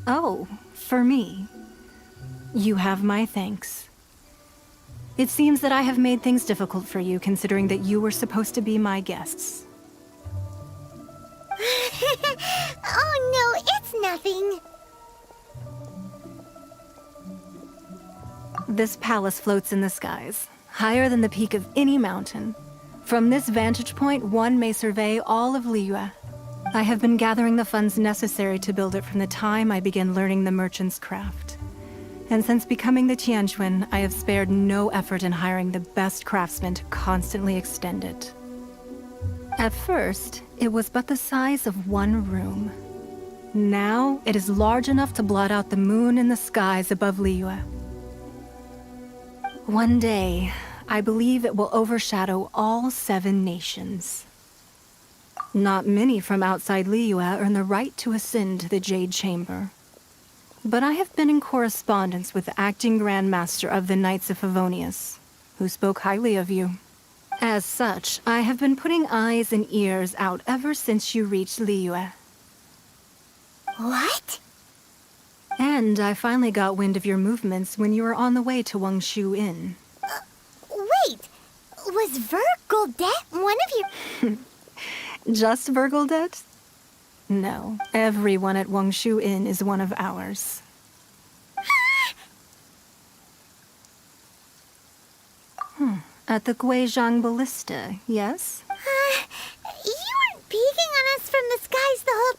Oh, for me. You have my thanks. It seems that I have made things difficult for you, considering that you were supposed to be my guests. Oh no, it's nothing. This palace floats in the skies, higher than the peak of any mountain. From this vantage point, one may survey all of Liyue. I have been gathering the funds necessary to build it from the time I began learning the merchant's craft. And since becoming the Tianquan, I have spared no effort in hiring the best craftsmen to constantly extend it. At first, it was but the size of one room. Now, it is large enough to blot out the moon in the skies above Liyue. One day, I believe it will overshadow all 7 nations. Not many from outside Liyue earn the right to ascend to the Jade Chamber. But I have been in correspondence with the acting Grand Master of the Knights of Favonius, who spoke highly of you. As such, I have been putting eyes and ears out ever since you reached Liyue. What? And I finally got wind of your movements when you were on the way to Wangshu Inn. Wait! Was Vergoldet one of your... Just Vergoldet? No, everyone at Wangshu Inn is one of ours. At the Guizhang Ballista, yes? You weren't peeking on us from the skies the whole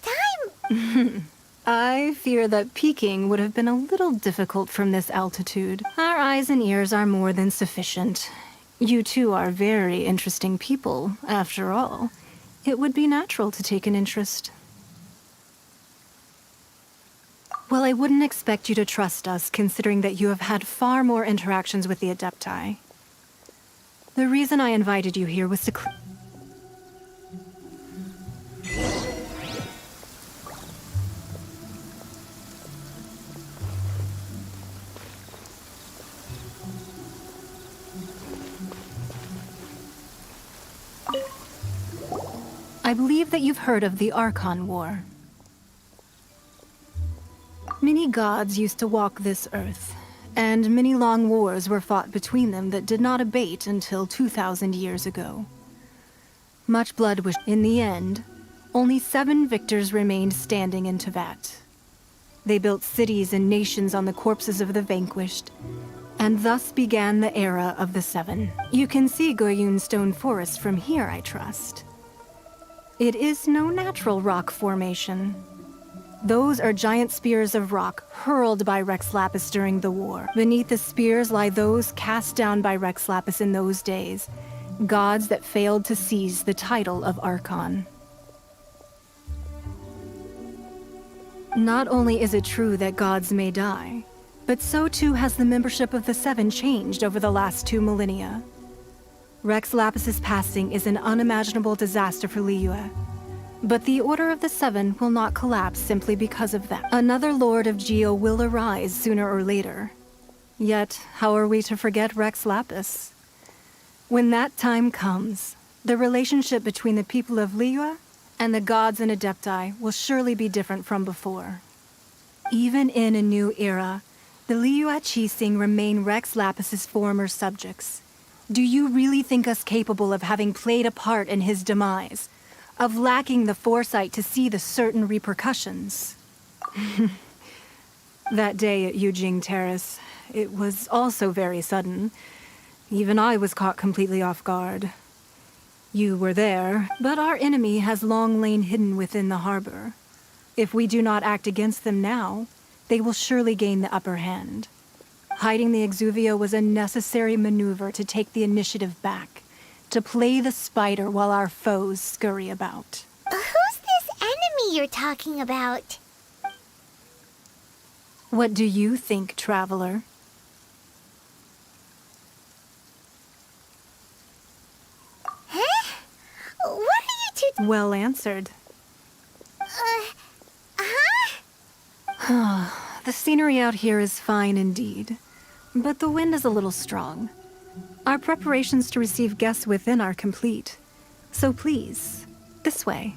time. I fear that peeking would have been a little difficult from this altitude. Our eyes and ears are more than sufficient. You two are very interesting people, after all. It would be natural to take an interest. Well, I wouldn't expect you to trust us, considering that you have had far more interactions with the Adepti. The reason I invited you here was to I believe that you've heard of the Archon War. Many gods used to walk this earth, and many long wars were fought between them that did not abate until 2,000 years ago. Much blood was... In the end, only 7 victors remained standing in Tevat. They built cities and nations on the corpses of the vanquished, and thus began the era of the 7. You can see Goyun Stone Forest from here, I trust. It is no natural rock formation. Those are giant spears of rock hurled by Rex Lapis during the war. Beneath the spears lie those cast down by Rex Lapis in those days, gods that failed to seize the title of Archon. Not only is it true that gods may die, but so too has the membership of the 7 changed over the last 2 millennia. Rex Lapis's passing is an unimaginable disaster for Liyue. But the Order of the 7 will not collapse simply because of that. Another Lord of Geo will arise sooner or later. Yet, how are we to forget Rex Lapis? When that time comes, the relationship between the people of Liyue and the gods and Adepti will surely be different from before. Even in a new era, the Liyue Qixing remain Rex Lapis's former subjects. Do you really think us capable of having played a part in his demise? Of lacking the foresight to see the certain repercussions? That day at Yujing Terrace, it was also very sudden. Even I was caught completely off guard. You were there, but our enemy has long lain hidden within the harbor. If we do not act against them now, they will surely gain the upper hand. Hiding the Exuvio was a necessary maneuver to take the initiative back, to play the spider while our foes scurry about. Who's this enemy you're talking about? What do you think, traveler? Huh? What are you two... Well answered. The scenery out here is fine indeed, but the wind is a little strong. Our preparations to receive guests within are complete. So please, this way.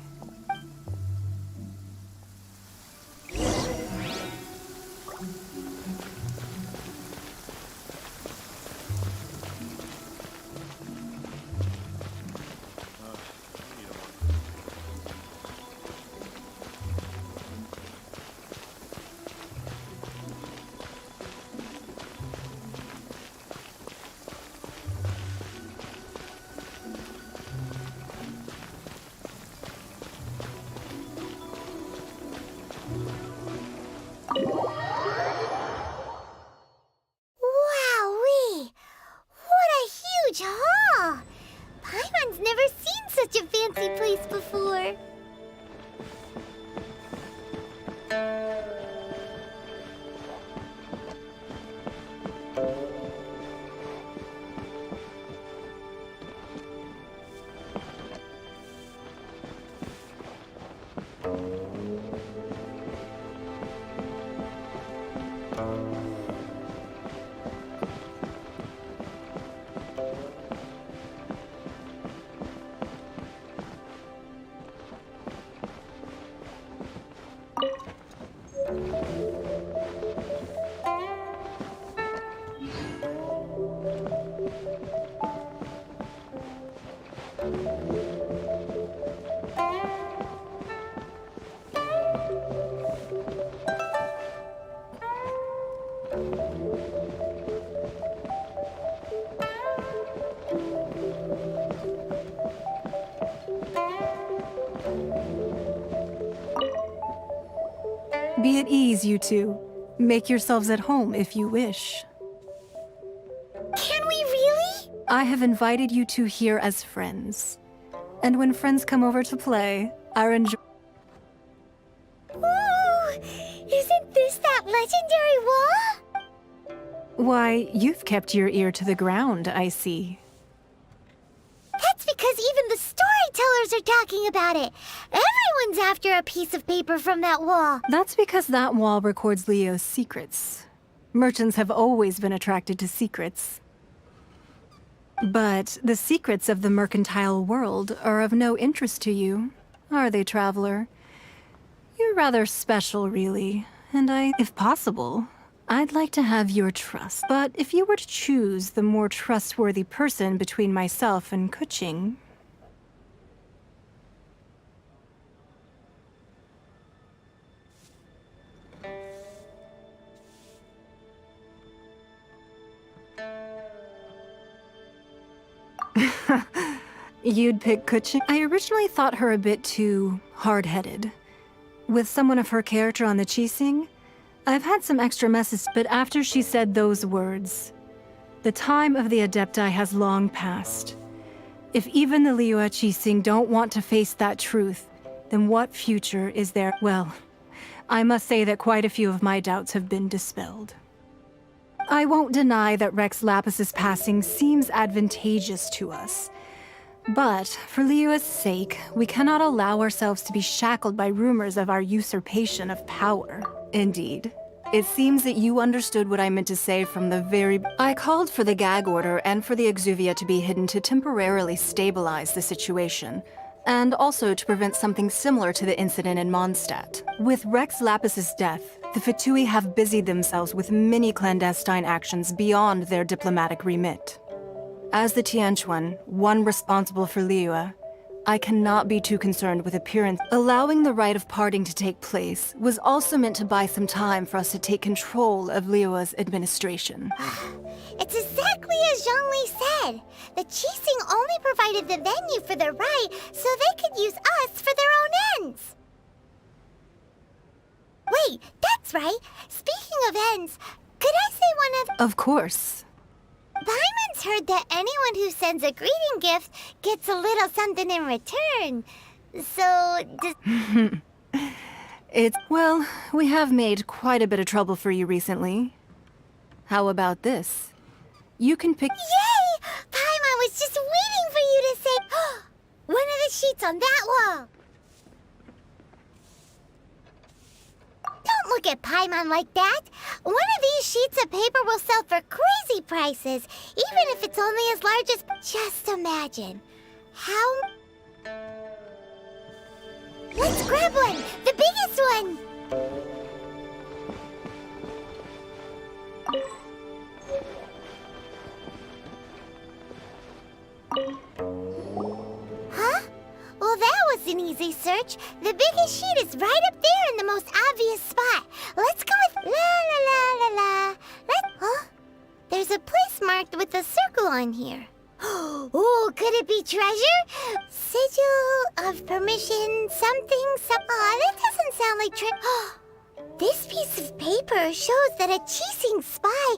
at ease, you two. Make yourselves at home if you wish. Can we really? I have invited you two here as friends. And when friends come over to play, our enjoy. Ooh, isn't this that legendary wall? Why, you've kept your ear to the ground, I see. That's because even the storytellers are talking about it. Everyone's after a piece of paper from that wall. That's because that wall records Leo's secrets. Merchants have always been attracted to secrets. But the secrets of the mercantile world are of no interest to you, are they, traveler? You're rather special, really, and if possible, I'd like to have your trust. But if you were to choose the more trustworthy person between myself and Kuching... You'd pick Kuching? I originally thought her a bit too hard-headed. With someone of her character on the Qixing, I've had some extra messes, but after she said those words, the time of the Adepti has long passed. If even the Liyue Qixing don't want to face that truth, then what future is there? Well, I must say that quite a few of my doubts have been dispelled. I won't deny that Rex Lapis's passing seems advantageous to us. But, for Liyue's sake, we cannot allow ourselves to be shackled by rumors of our usurpation of power. Indeed. It seems that you understood what I meant to say from the very... I called for the gag order and for the exuvia to be hidden to temporarily stabilize the situation, and also to prevent something similar to the incident in Mondstadt. With Rex Lapis's death, the Fatui have busied themselves with many clandestine actions beyond their diplomatic remit. As the Tianquan, one responsible for Liyue, I cannot be too concerned with appearance. Allowing the rite of parting to take place was also meant to buy some time for us to take control of Liyue's administration. It's exactly as Zhongli said. The Qixing only provided the venue for the rite so they could use us for their own ends. Wait, that's right. Speaking of ends, could I say one of... Of course. Paimon's heard that anyone who sends a greeting gift gets a little something in return. So, Well, we have made quite a bit of trouble for you recently. How about this? You can pick... Yay! Paimon was just waiting for you to say... One of the sheets on that wall! Don't look at Paimon like that. One of these sheets of paper will sell for crazy prices, even if it's only as large as... Just imagine. How... Let's grab one! The biggest one! Huh? Well, that was an easy search. The biggest sheet is right up there in the most obvious spot. Let's go with la la la la la. Huh? There's a place marked with a circle on here. Oh, could it be treasure? Sigil of permission, something, that doesn't sound like This piece of paper shows that a Qixing spy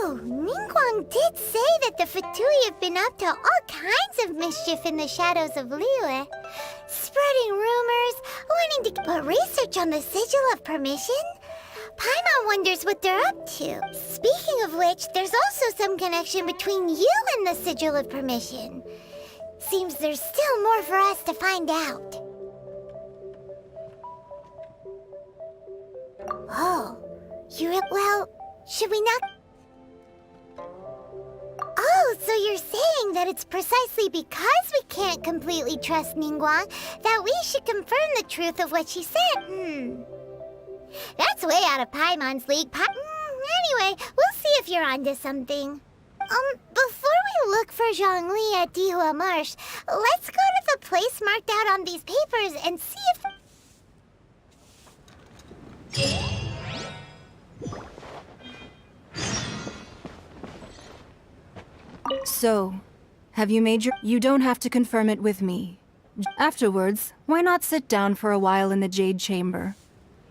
Ningguang did say that the Fatui have been up to all kinds of mischief in the shadows of Liyue. Spreading rumors, wanting to put research on the Sigil of Permission. Paimon wonders what they're up to. Speaking of which, there's also some connection between you and the Sigil of Permission. Seems there's still more for us to find out. Oh, well, should we not... Oh, so you're saying that it's precisely because we can't completely trust Ningguang that we should confirm the truth of what she said? That's way out of Paimon's league. Anyway, we'll see if you're onto something. Before we look for Zhongli at Dihua Marsh, let's go to the place marked out on these papers and see if... So, have you made your... You don't have to confirm it with me. Afterwards, why not sit down for a while in the Jade Chamber?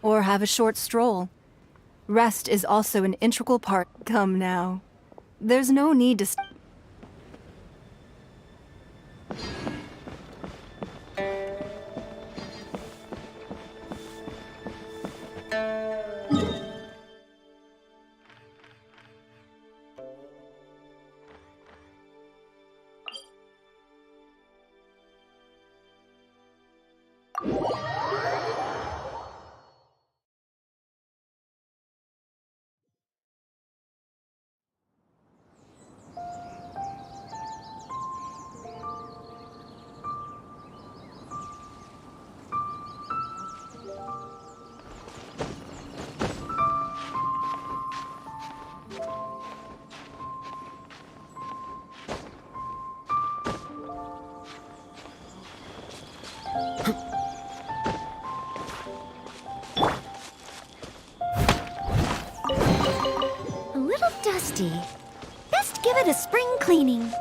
Or have a short stroll. Rest is also an integral part. Come now. There's no need to... A little dusty. Best give it a spring cleaning.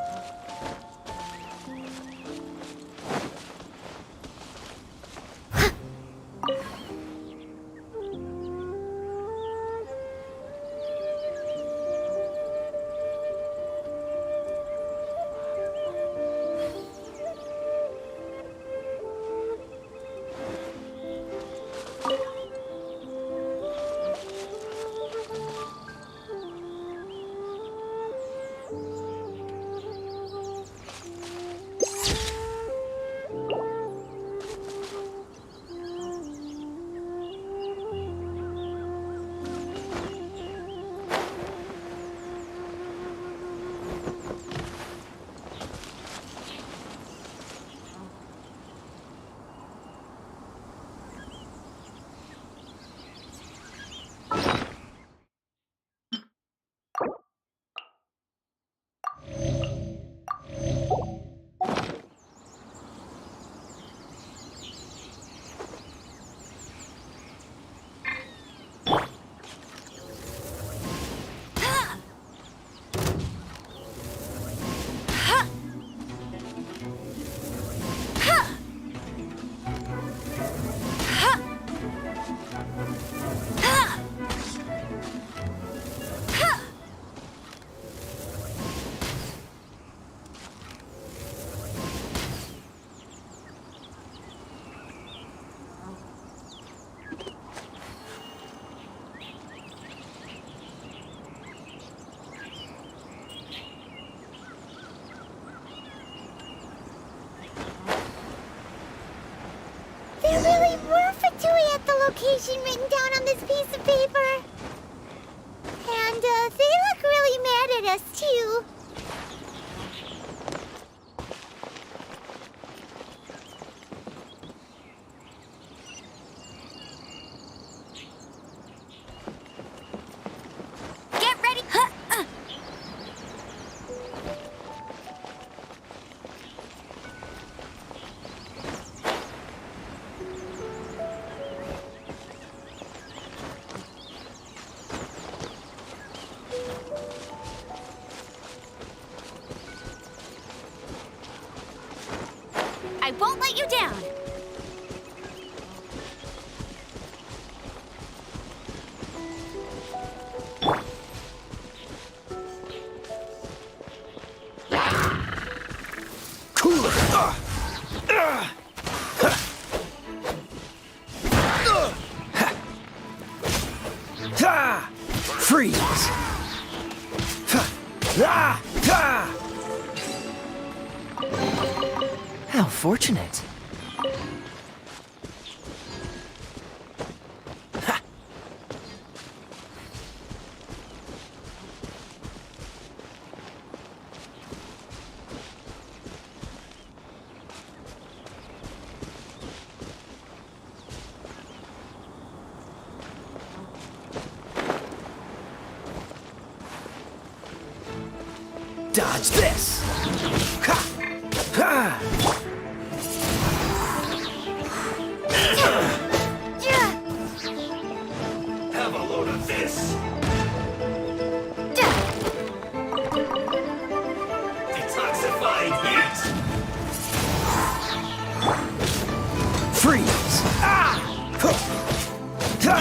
There really were Fatui at the location written down on this piece of paper. And they look really mad at us, too. Get ready! I won't let you down. Cooler. Freeze. How fortunate. Dodge this! Ha! Ha! Have a load of this! Detoxifying heat! Freeze! Ah! Ha!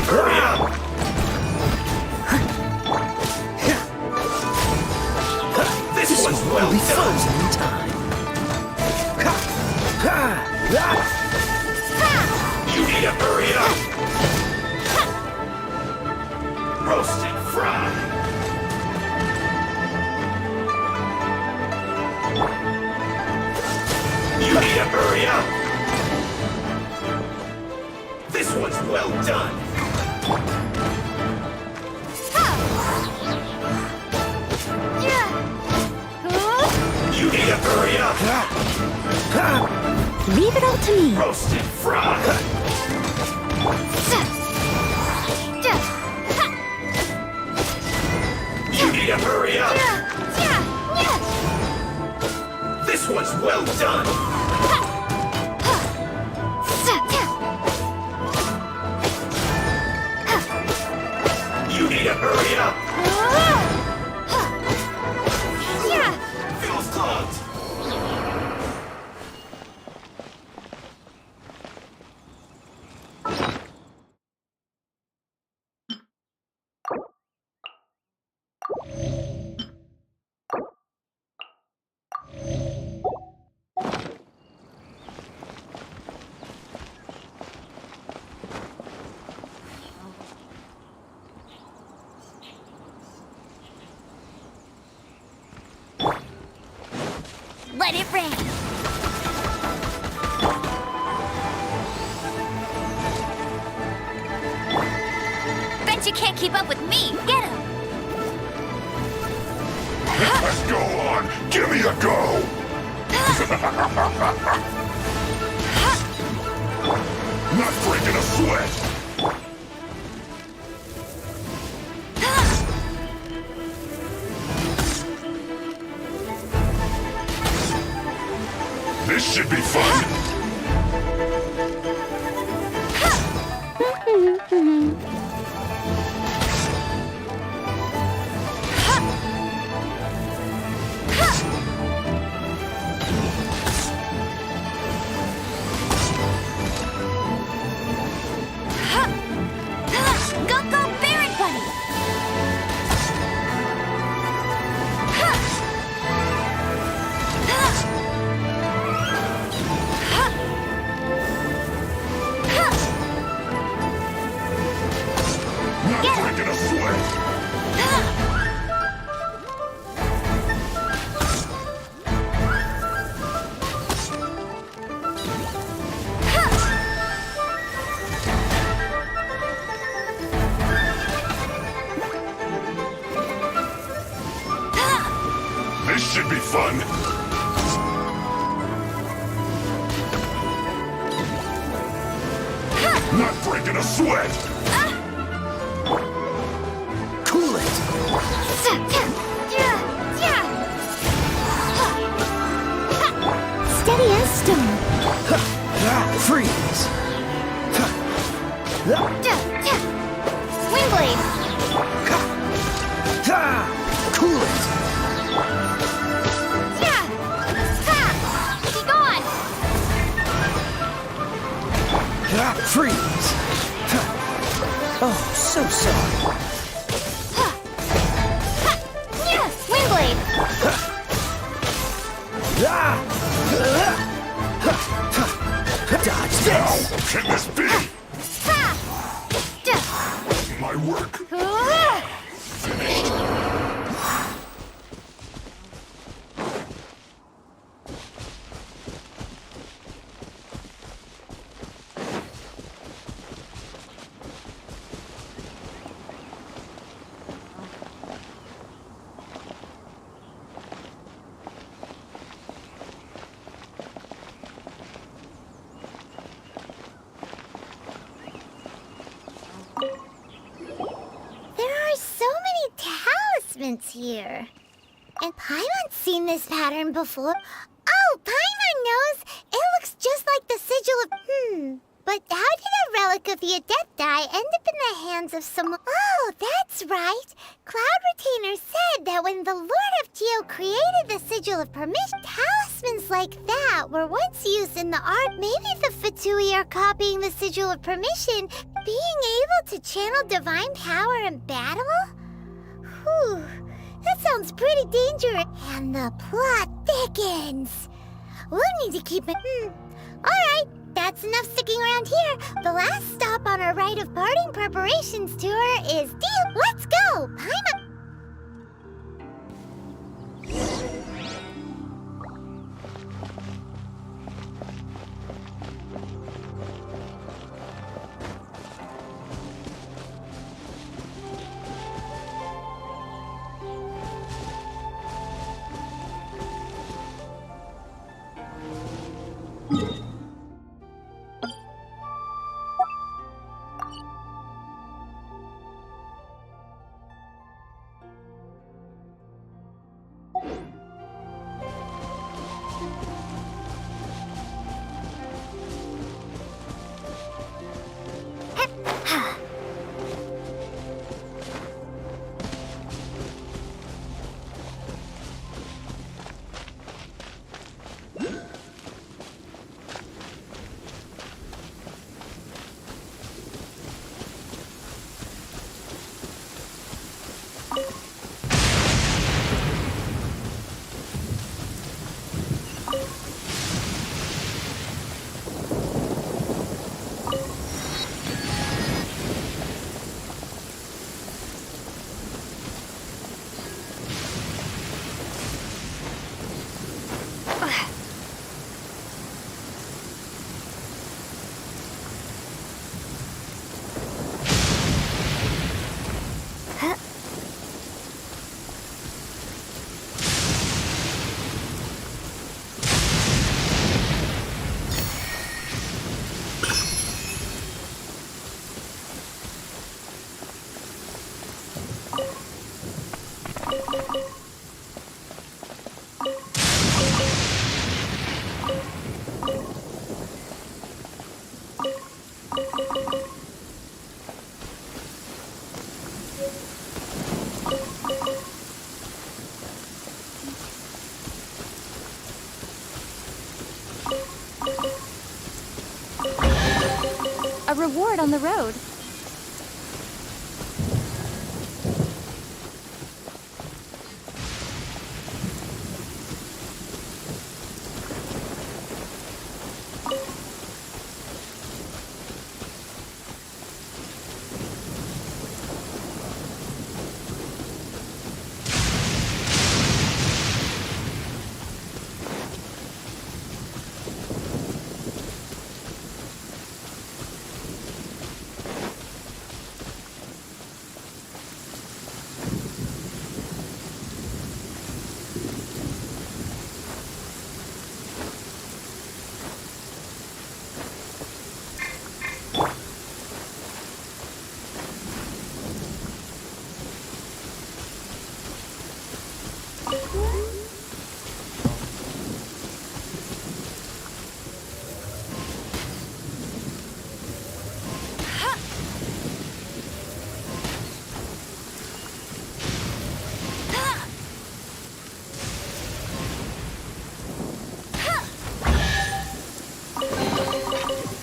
Hurry up! This one's well be done! frozen in time. You need to hurry up! Roasted fry! You need to hurry up! This one's well done! You need to hurry up! Leave it all to me. Roasted fry! You need to hurry up! This one's well done! You need to hurry up! Feels clogged! Let it rain. Bet you can't keep up with me. Get him. Let's go on! Give me a go! Not breaking a sweat! This should be fun! Go, go, Barret Bunny! Not breaking a sweat! This should be fun! Not breaking a sweat! Cool it. Steady as stone. Freeze. Windblade. Cool it. Be gone. Freeze. Oh, so sorry. Windblade. Dodge How this. can this be? My work finished. There are so many talismans here. And Paimon's seen this pattern before. Oh, Paimon knows! It looks just like the sigil of... But how did a relic of your death die end up in the hands of someone... Oh, that's right! Cloud Retainer said that when the Lord of Geo created the Sigil of Permission, talismans like that were once used in the art. Maybe the Fatui are copying the Sigil of Permission, being able to channel divine power in battle? Whew, that sounds pretty dangerous. And the plot thickens. We'll need to keep it. Alright, that's enough sticking around here. The last stop on our rite of parting preparations tour is deal. Let's go! Paimon. A reward on the road.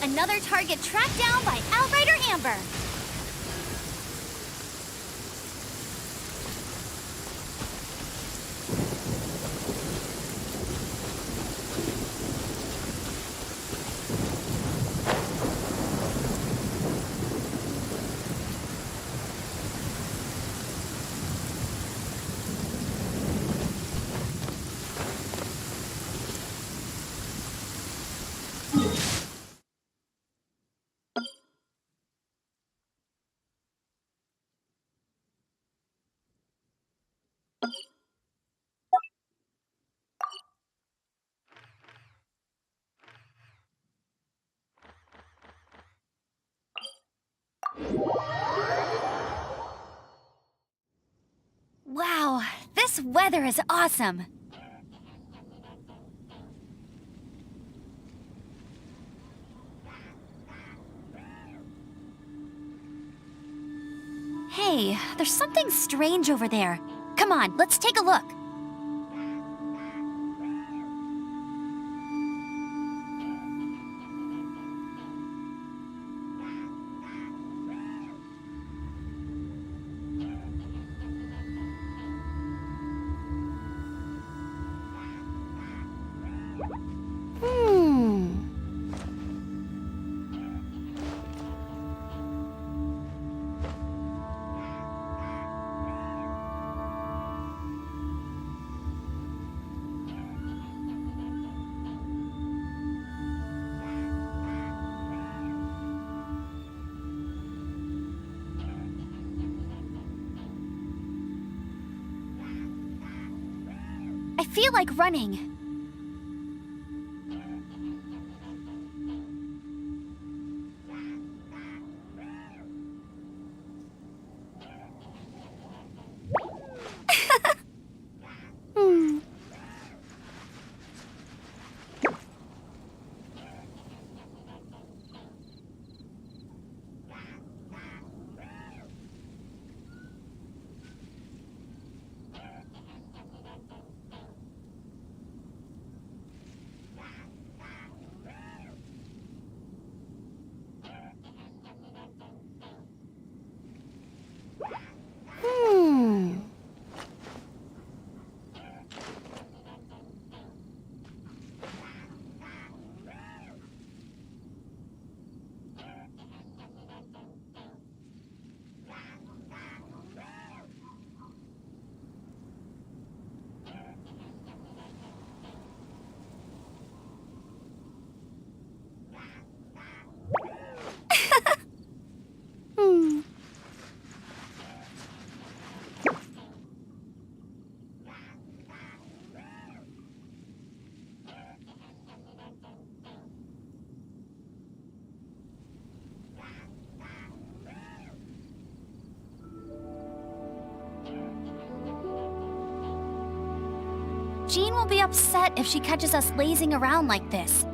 Another target tracked down by Outrider Amber. Wow, this weather is awesome. Hey, there's something strange over there. Come on, let's take a look. I feel like running. Jean will be upset if she catches us lazing around like this.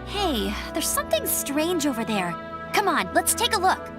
Hey, there's something strange over there. Come on, let's take a look.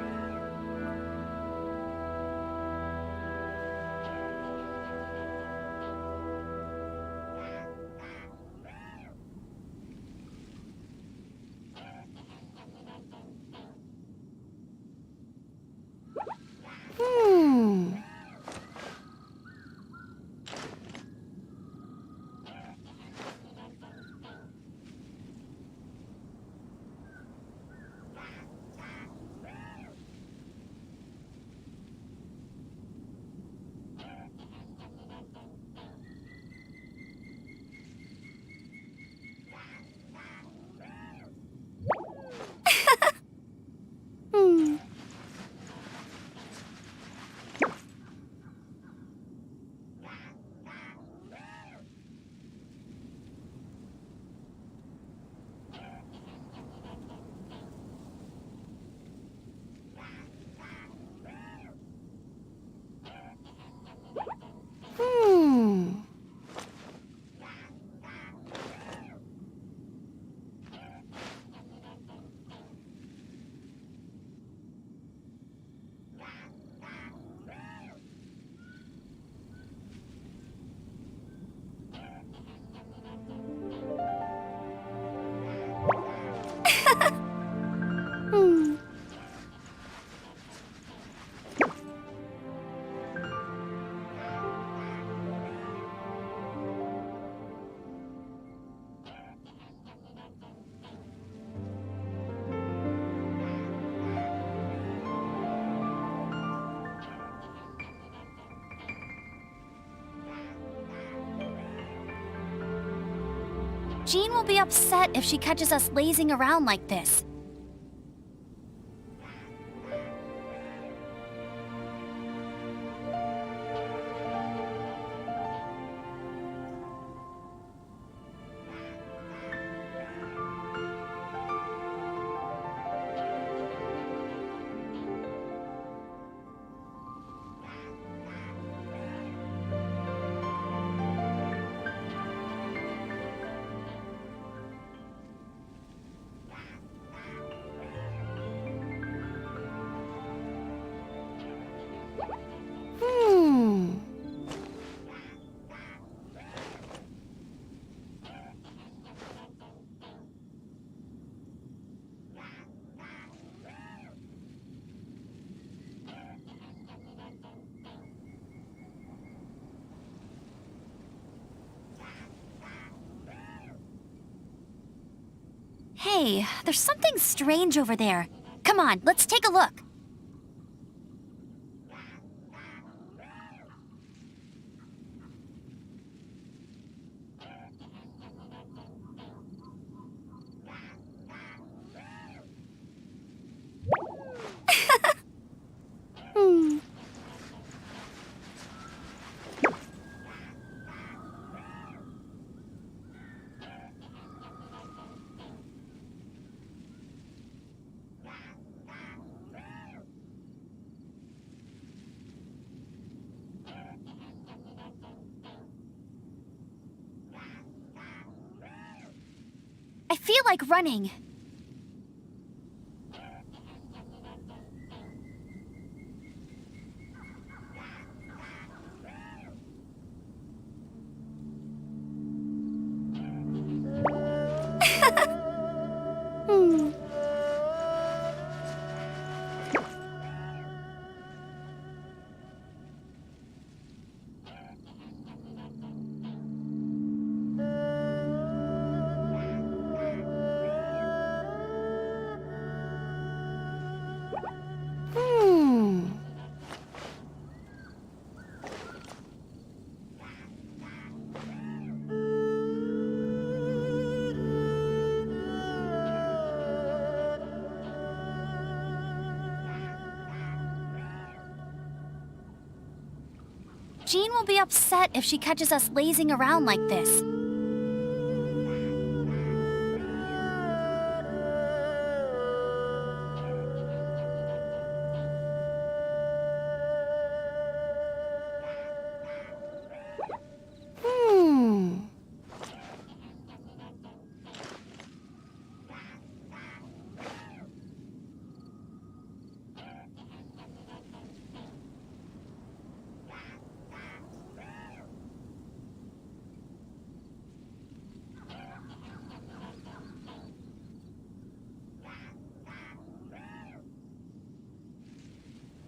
Jean will be upset if she catches us lazing around like this. Hey, there's something strange over there. Come on, let's take a look. I feel like running. Jean will be upset if she catches us lazing around like this.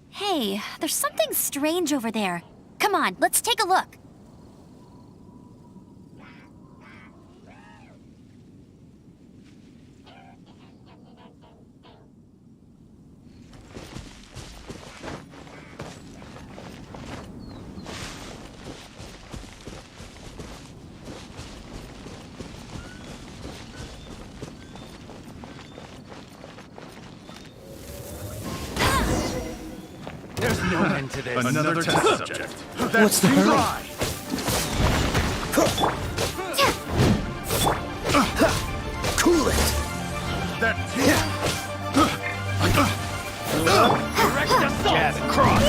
Hey, there's something strange over there. Come on, let's take a look. There's no end to this. Another test subject. What's the hurry? Cool it. Direct assault. Jab and cross.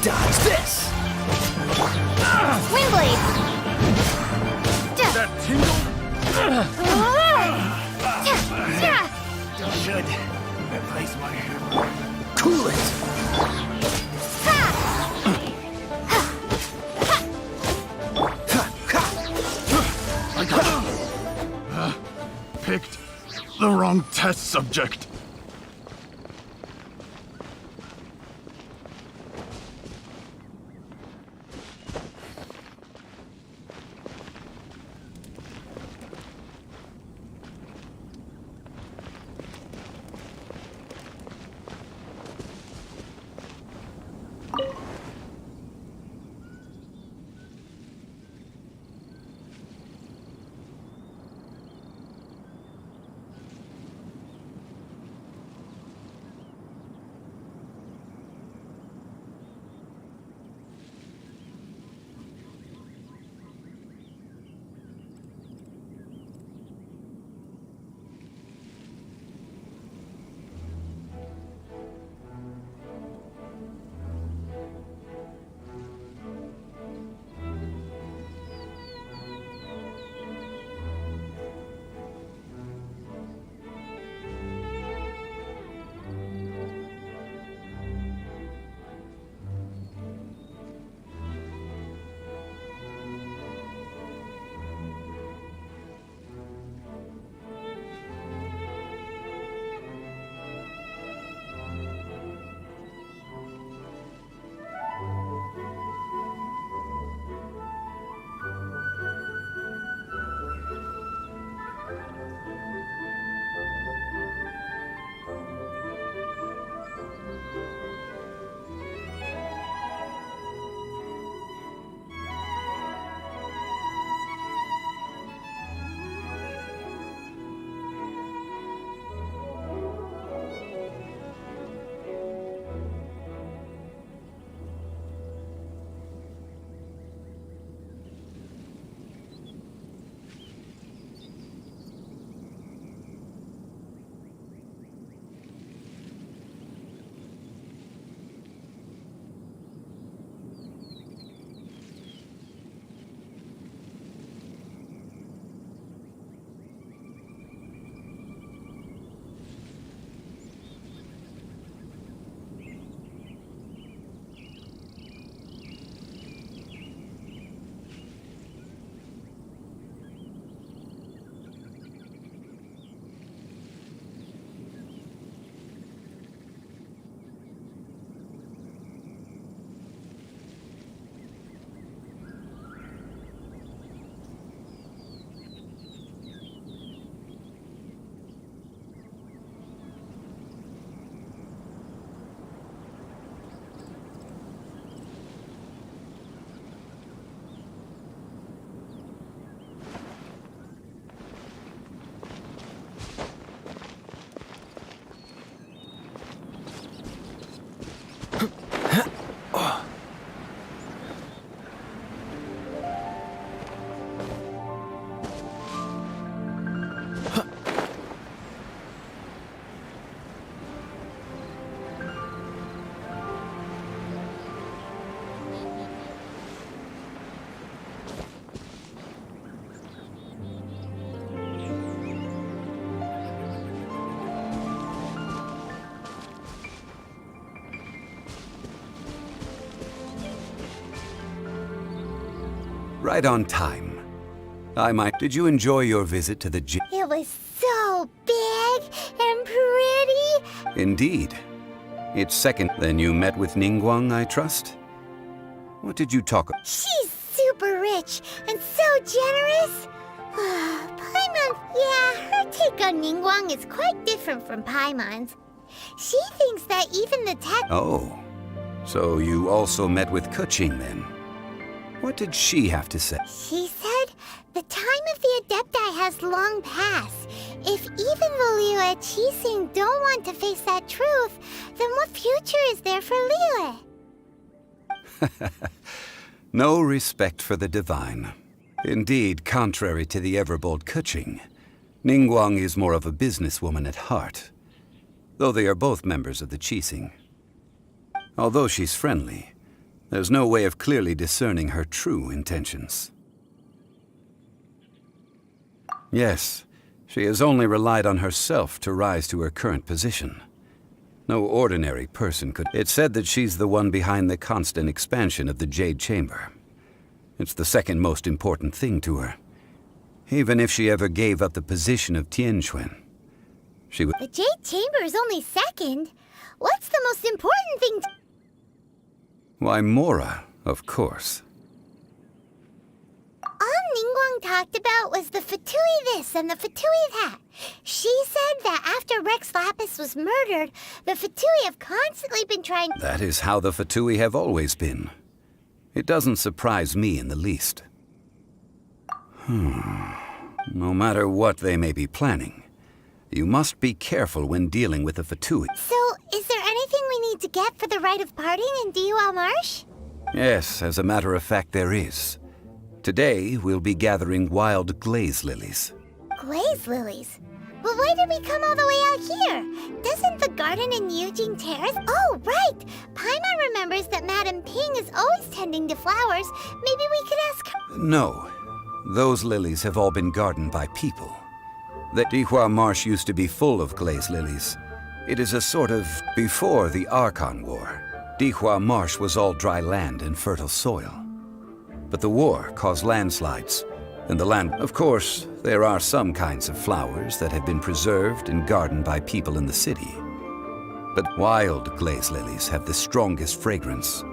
Dodge this. Wind blade. That tingle. Should replace my hammer. Cool it. Picked the wrong test subject. right on time. Did you enjoy your visit to the It was so big and pretty. Indeed. It's second. Then you met with Ningguang, I trust? What did you talk about? She's super rich and so generous. Paimon, yeah, her take on Ningguang is quite different from Paimon's. She thinks that even the tech... Oh, so you also met with Keqing then? What did she have to say? She said the time of the Adepti has long passed. If even the Liyue Qixing don't want to face that truth, then what future is there for Liyue? No respect for the divine. Indeed, contrary to the ever-bold Keqing, Ningguang is more of a businesswoman at heart, though they are both members of the Qixing. Although she's friendly, there's no way of clearly discerning her true intentions. Yes, she has only relied on herself to rise to her current position. No ordinary person could. It's said that she's the one behind the constant expansion of the Jade Chamber. It's the second most important thing to her. Even if she ever gave up the position of Tianquan, she would... The Jade Chamber is only second. What's the most important thing to... Why, Mora, of course. All Ningguang talked about was the Fatui this and the Fatui that. She said that after Rex Lapis was murdered, the Fatui have constantly been trying... That is how the Fatui have always been. It doesn't surprise me in the least. No matter what they may be planning, you must be careful when dealing with the Fatui. So, is there anything we need to get for the rite of parting in Dihua Marsh? Yes, as a matter of fact, there is. Today, we'll be gathering wild glaze lilies. Glaze lilies? But why did we come all the way out here? Doesn't the garden in Yujing Terrace... Oh, right! Paimon remembers that Madame Ping is always tending to flowers. Maybe we could ask her... No. Those lilies have all been gardened by people. The Dihua Marsh used to be full of glaze lilies. It is a sort of... Before the Archon War, Dihua Marsh was all dry land and fertile soil. But the war caused landslides, and the land... Of course, there are some kinds of flowers that have been preserved and gardened by people in the city. But wild glaze lilies have the strongest fragrance.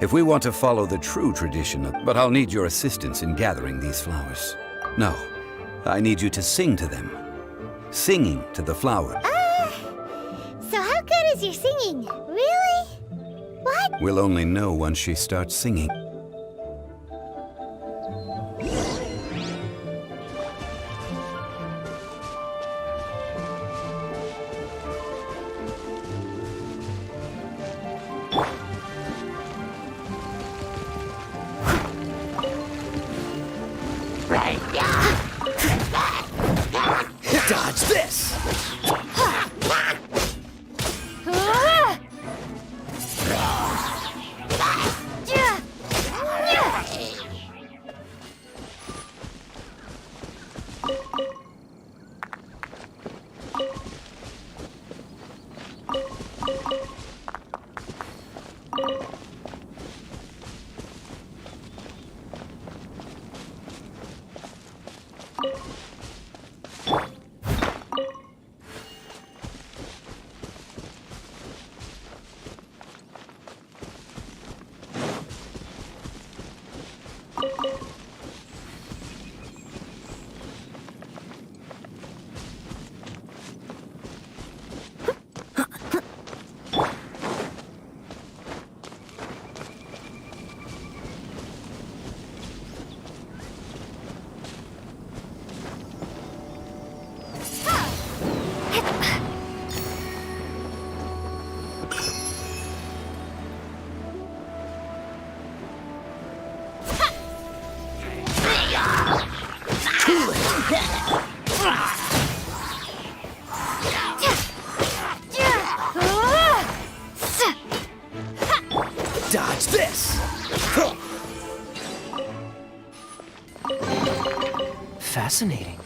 If we want to follow the true tradition of... But I'll need your assistance in gathering these flowers. No, I need you to sing to them. Singing to the flower. So how good is your singing? Really? What? We'll only know once she starts singing. Dodge this! Dodge this! Fascinating.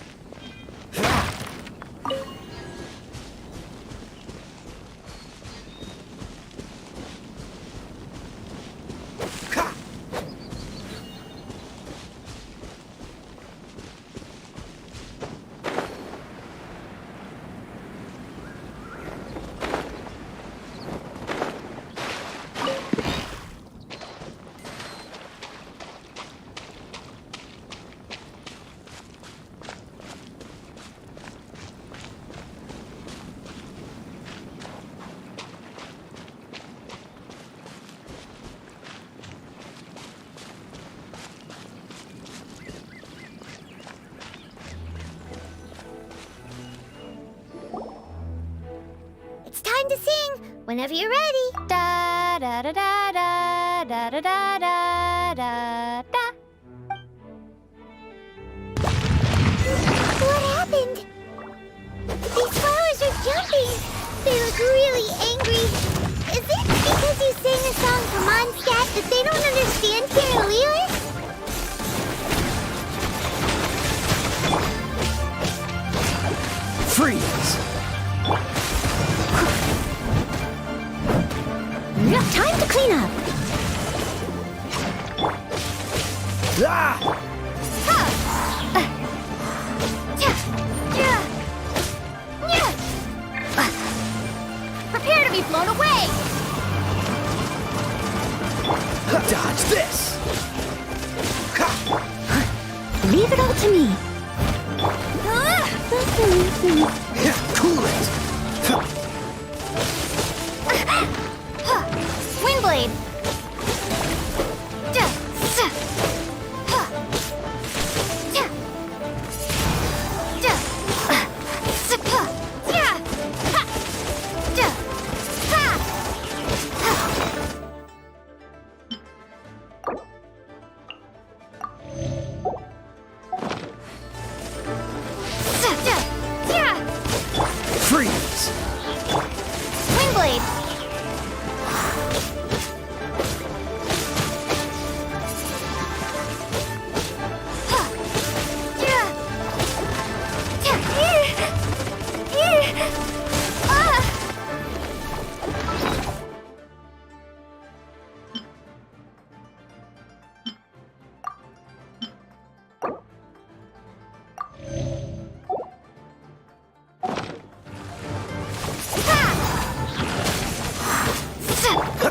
Whenever you're ready. Da da da da da da da da da da da. What happened? These flowers are jumping. They look really angry. Is it because you sang a song for Mondstadt that they don't understand here in Liyue? Freeze! Time to clean up. Ah! Prepare to be blown away! Dodge this! Leave it all to me. Cool it! Windblade! Freeze! Windblade!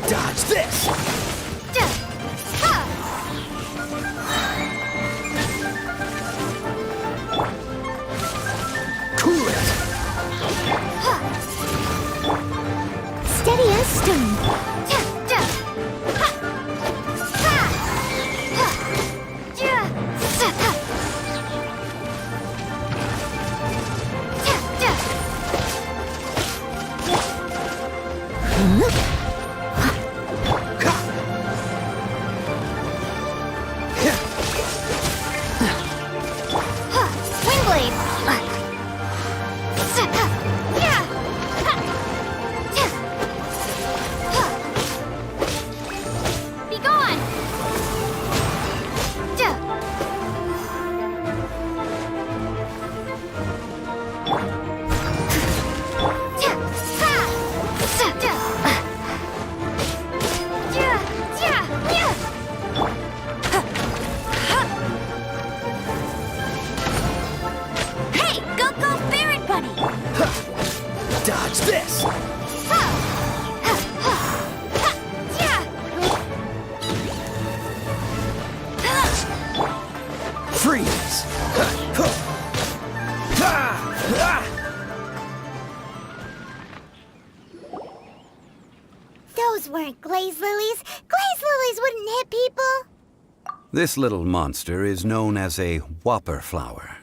Dodge this! Cool it! Steady as stone. Be gone! Hey, go, Ferret Bunny! Dodge this! Freeze! Those weren't glaze lilies. Glaze lilies wouldn't hit people. This little monster is known as a whopper flower.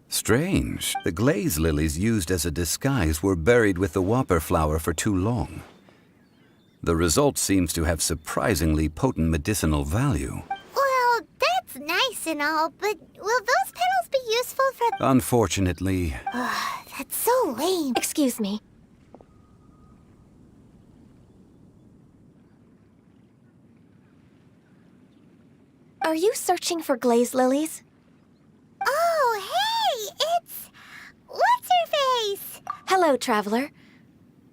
Strange. The glaze lilies used as a disguise were buried with the whopper flower for too long. The result seems to have surprisingly potent medicinal value. Well, that's nice and all, but will those petals be useful for... Unfortunately, That's so lame. Excuse me. Are you searching for glaze lilies? Oh, hey! It's... What's-her-face? Hello, traveler.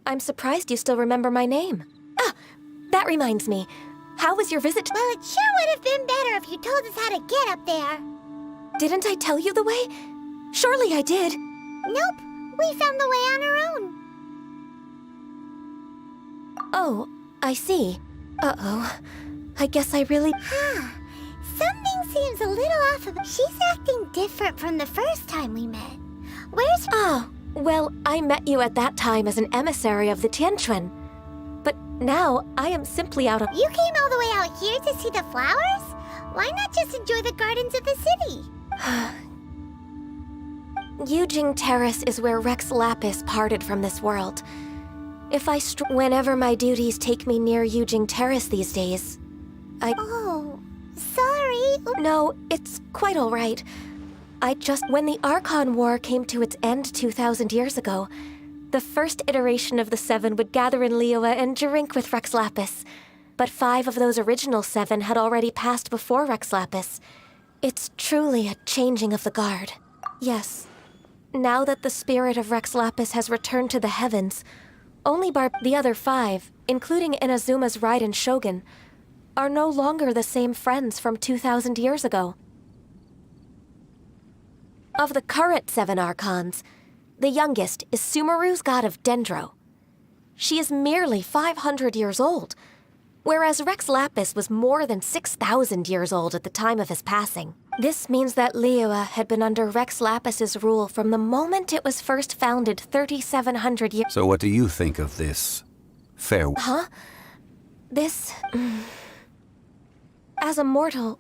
I'm surprised you still remember my name. Ah, that reminds me. How was your visit? Well, it sure would have been better if you told us how to get up there. Didn't I tell you the way? Surely I did. Nope, we found the way on our own. Oh, I see. Uh-oh. I guess I really... Something seems a little off about... She's acting different from the first time we met. Where's... Oh, well, I met you at that time as an emissary of the Tianquan. But now, I am simply out of... You came all the way out here to see the flowers? Why not just enjoy the gardens of the city? Yujing Terrace is where Rex Lapis parted from this world. Whenever my duties take me near Yujing Terrace these days, Oh, sorry. No, it's quite all right. When the Archon War came to its end 2,000 years ago, the first iteration of the Seven would gather in Liyue and drink with Rex Lapis. But 5 of those original 7 had already passed before Rex Lapis. It's truly a changing of the guard. Yes. Now that the spirit of Rex Lapis has returned to the heavens, only the other 5, including Inazuma's Raiden Shogun, are no longer the same friends from 2,000 years ago. Of the current 7 Archons, the youngest is Sumeru's god of Dendro. She is merely 500 years old, whereas Rex Lapis was more than 6,000 years old at the time of his passing. This means that Liyue had been under Rex Lapis's rule from the moment it was first founded 3,700 years. So what do you think of this farewell? Huh? This... As a mortal,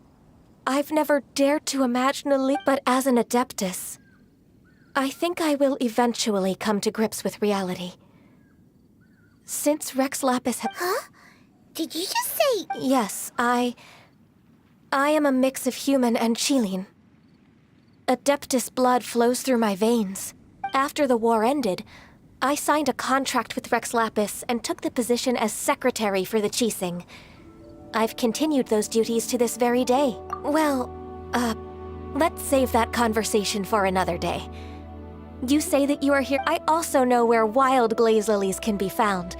I've never dared to imagine but as an Adeptus, I think I will eventually come to grips with reality. Since Rex Lapis Huh? Did you just say... Yes, I am a mix of human and Chilean. Adeptus blood flows through my veins. After the war ended, I signed a contract with Rex Lapis and took the position as secretary for the Qixing. I've continued those duties to this very day. Well, let's save that conversation for another day. You say that you are here. I also know where wild glaze lilies can be found.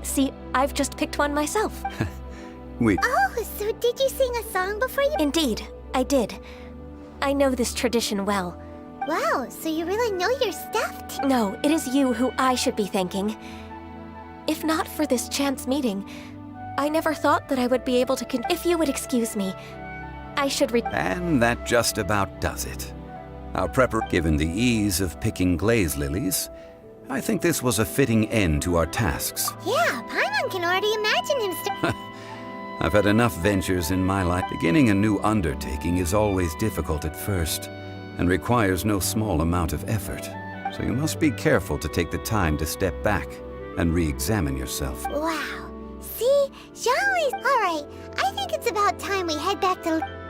See, I've just picked one myself. Oh, so did you sing a song before you... Indeed, I did. I know this tradition well. Wow, so you really know your stuff. No, it is you who I should be thanking. If not for this chance meeting, I never thought that I would be able to If you would excuse me, I should And that just about does it. Our given the ease of picking glaze lilies, I think this was a fitting end to our tasks. Yeah, Paimon can already imagine him I've had enough ventures in my life. Beginning a new undertaking is always difficult at first, and requires no small amount of effort. So you must be careful to take the time to step back and re-examine yourself. Wow. See? Jean-Louis... Alright, I think it's about time we head back to...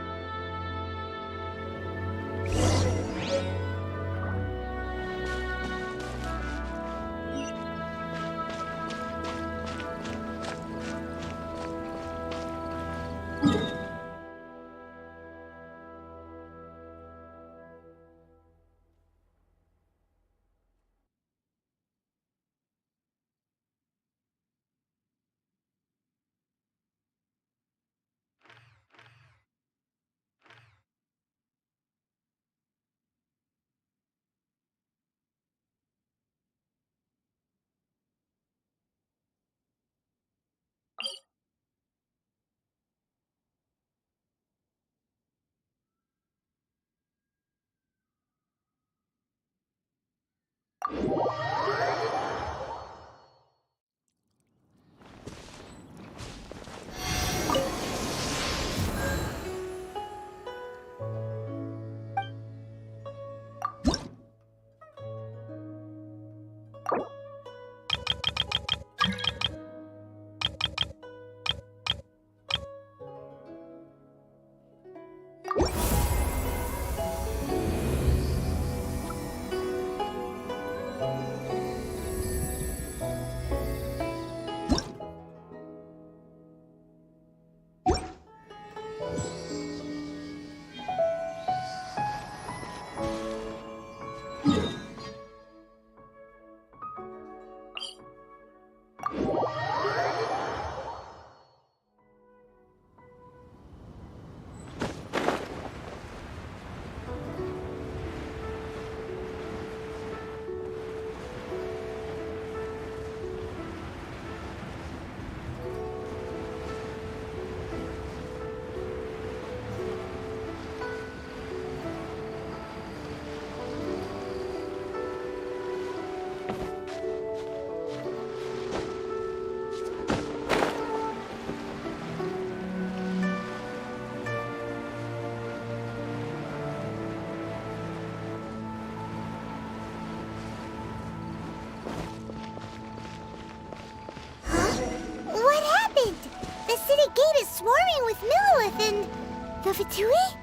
warring with Millilith and the Fatui?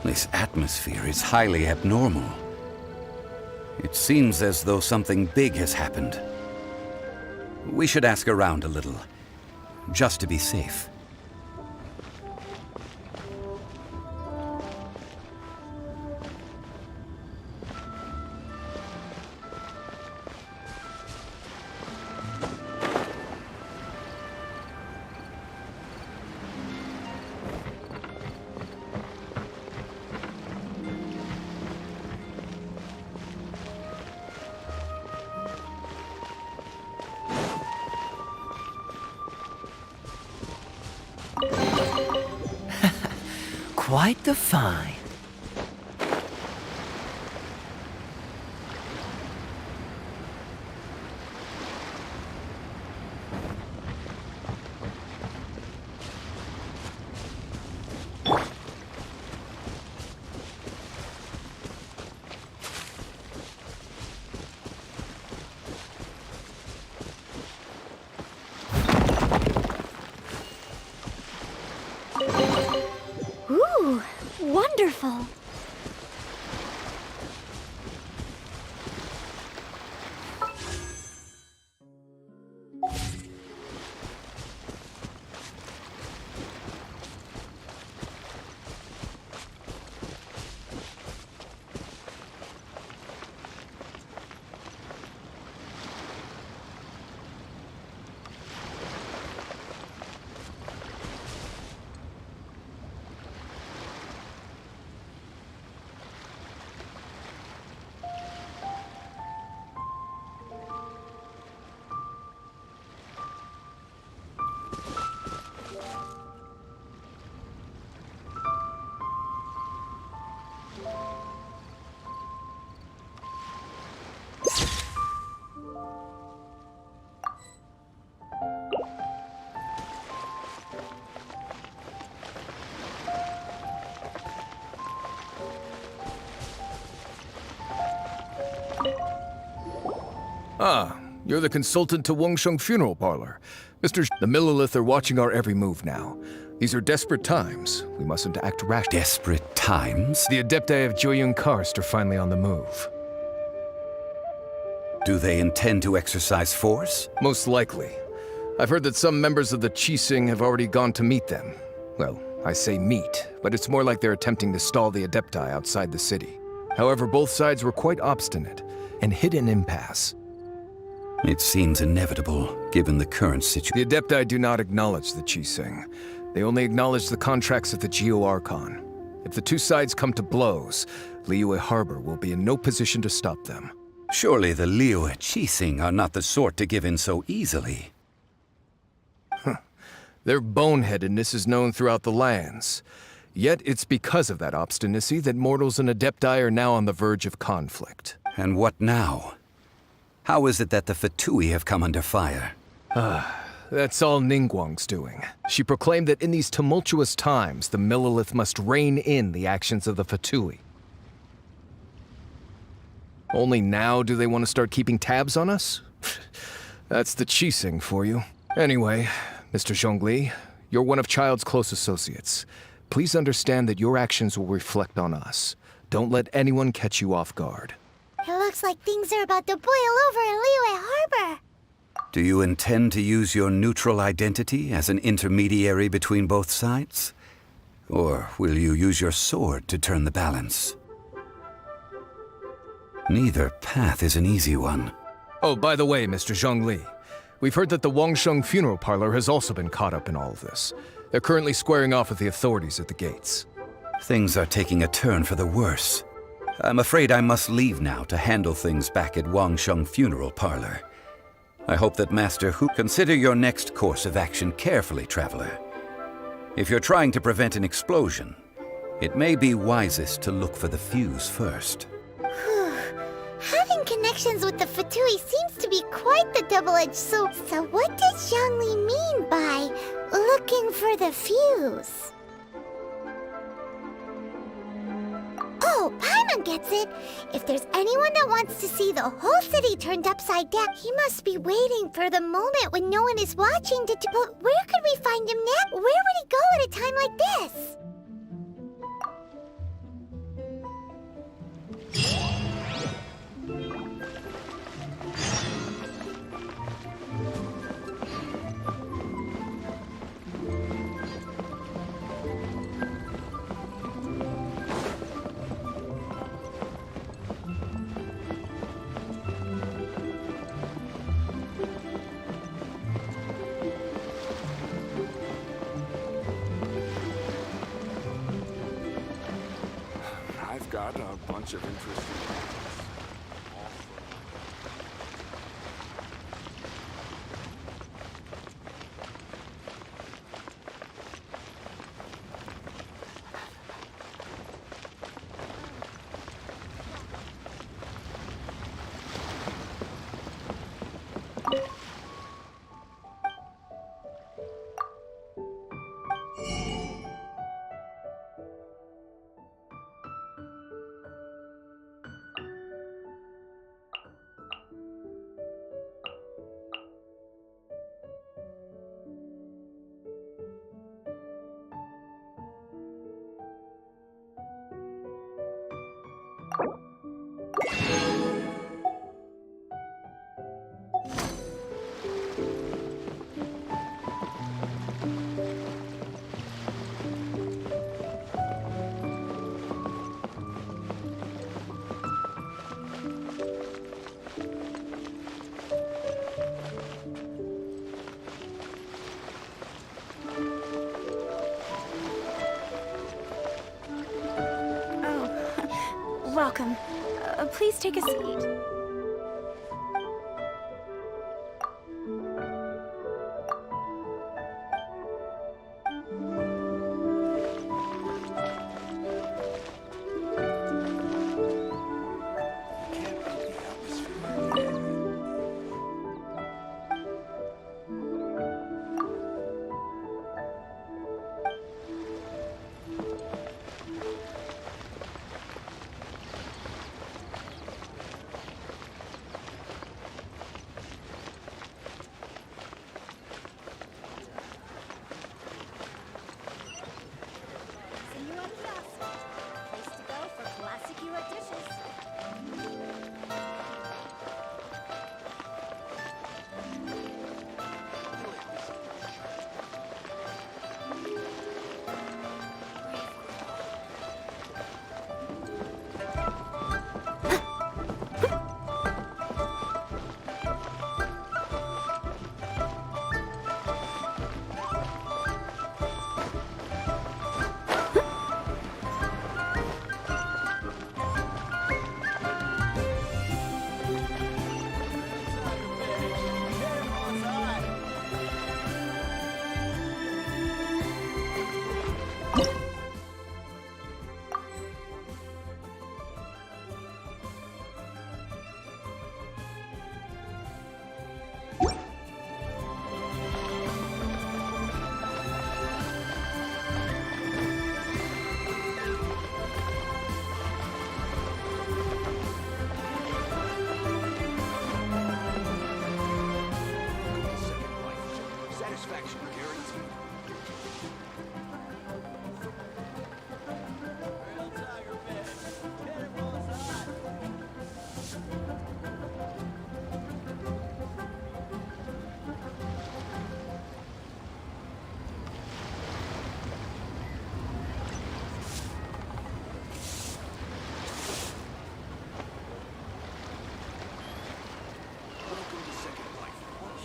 This atmosphere is highly abnormal. It seems as though something big has happened. We should ask around a little, just to be safe. Quite the find. Ooh, wonderful. Ah, you're the consultant to Wangsheng Funeral Parlor. The Millilith are watching our every move now. These are desperate times. We mustn't act rash. Desperate times? The Adepti of Joyun Karst are finally on the move. Do they intend to exercise force? Most likely. I've heard that some members of the Qixing have already gone to meet them. Well, I say meet, but it's more like they're attempting to stall the Adepti outside the city. However, both sides were quite obstinate and hit an impasse. It seems inevitable, given the current situation. The Adepti do not acknowledge the Qixing. They only acknowledge the contracts of the Geo-Archon. If the two sides come to blows, Liyue Harbor will be in no position to stop them. Surely the Liyue Qixing are not the sort to give in so easily. Their boneheadedness is known throughout the lands. Yet it's because of that obstinacy that mortals and Adepti are now on the verge of conflict. And what now? How is it that the Fatui have come under fire? That's all Ningguang's doing. She proclaimed that in these tumultuous times, the Millilith must rein in the actions of the Fatui. Only now do they want to start keeping tabs on us? That's the Qixing for you. Anyway, Mr. Zhongli, you're one of Child's close associates. Please understand that your actions will reflect on us. Don't let anyone catch you off guard. It looks like things are about to boil over in Liyue Harbor. Do you intend to use your neutral identity as an intermediary between both sides? Or will you use your sword to turn the balance? Neither path is an easy one. Oh, by the way, Mr. Zhongli, we've heard that the Wangsheng Funeral Parlor has also been caught up in all of this. They're currently squaring off with the authorities at the gates. Things are taking a turn for the worse. I'm afraid I must leave now to handle things back at Wangsheng Funeral Parlor. I hope that Master Hu consider your next course of action carefully, Traveler. If you're trying to prevent an explosion, it may be wisest to look for the fuse first. Having connections with the Fatui seems to be quite the double-edged sword. So what does Zhongli mean by looking for the fuse? Oh, Paimon everyone gets it. If there's anyone that wants to see the whole city turned upside down, he must be waiting for the moment when no one is watching to do. But where could we find him now? Where would he go at a time like this? I've got a bunch of interesting ideas. Welcome. Please take a seat.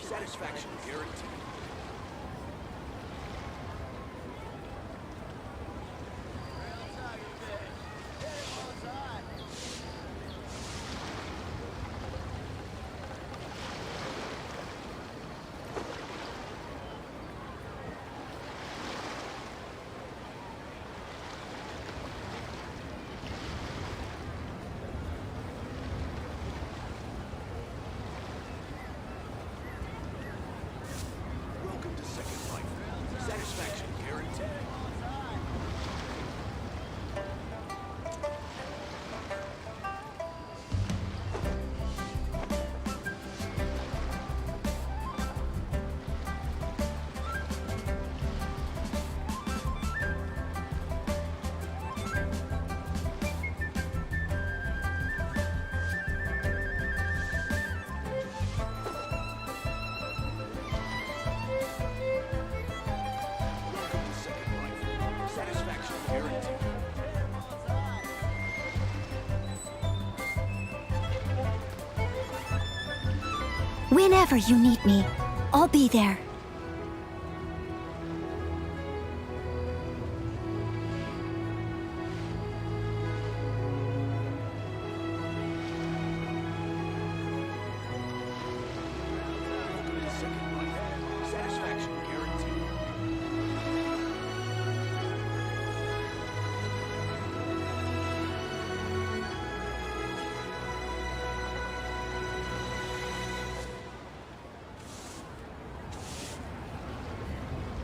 Satisfaction guaranteed. Whenever you need me, I'll be there. Satisfaction guaranteed.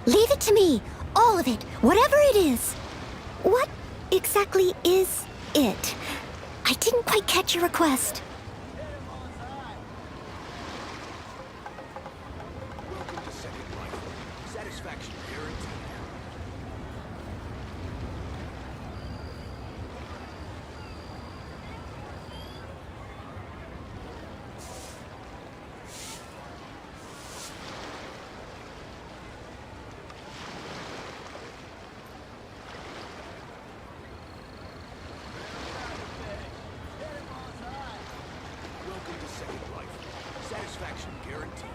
Leave it to me. All of it. Whatever it is. What exactly is it? I didn't quite catch your request. Welcome to Second Life. Satisfaction guaranteed. Welcome to Second Life. Satisfaction guaranteed.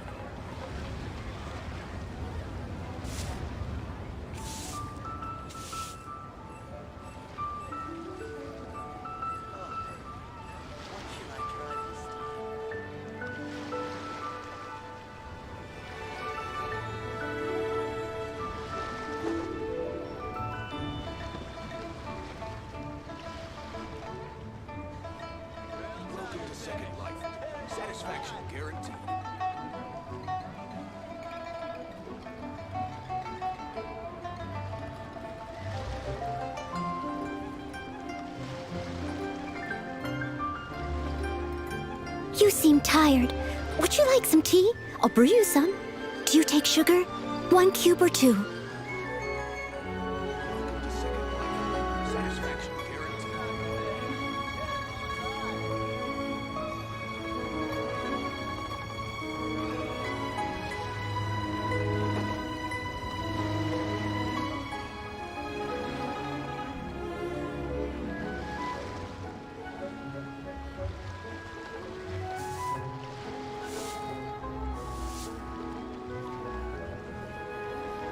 Welcome to Second Life. Satisfaction guaranteed. You seem tired. Would you like some tea? I'll brew you some. Do you take sugar? 1 cube or 2? Welcome to Second Life. Satisfaction guaranteed.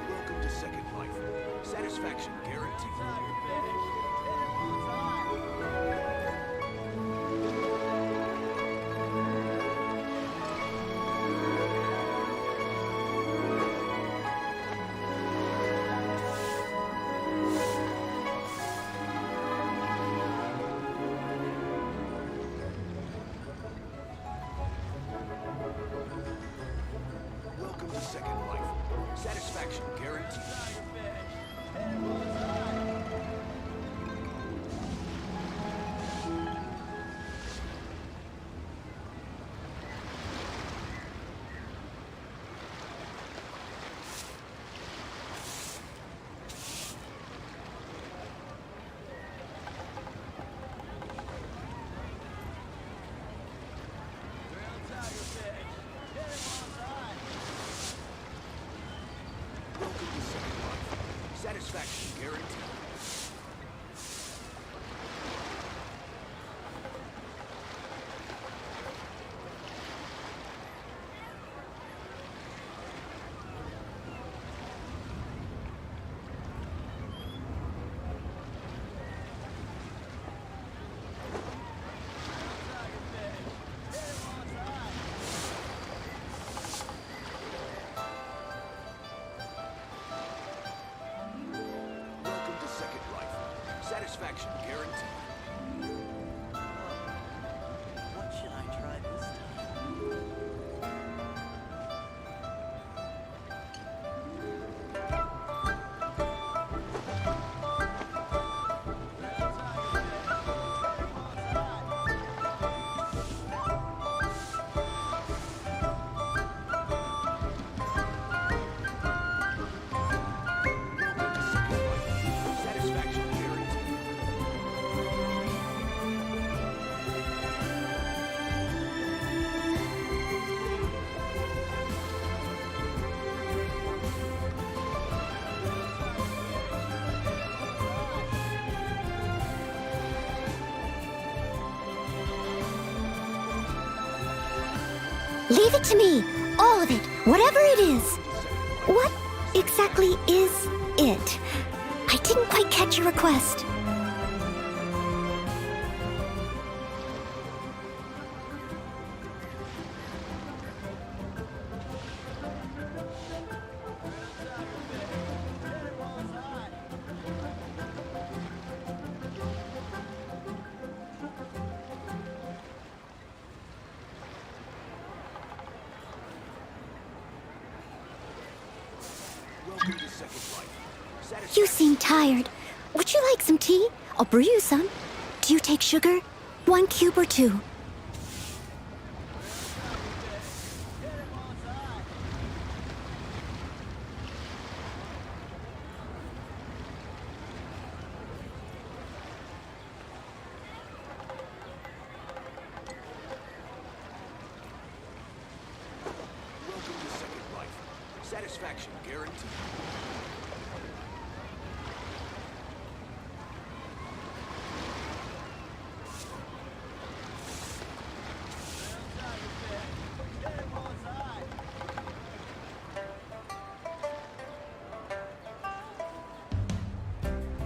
Welcome to Second Life. Satisfaction guaranteed. Welcome to Second Life. Satisfaction guaranteed. Welcome to Second Life. Satisfaction guaranteed. Welcome to Second Life. Satisfaction guaranteed. What should I try this time? Welcome to Second Life. Satisfaction guaranteed. Leave it to me. All of it. Whatever it is. What exactly is it? I didn't quite catch your request. Welcome to Second Life. You seem tired. Would you like some tea? I'll brew you some. Do you take sugar? 1 cube or 2? Welcome to Second Life. Satisfaction guaranteed.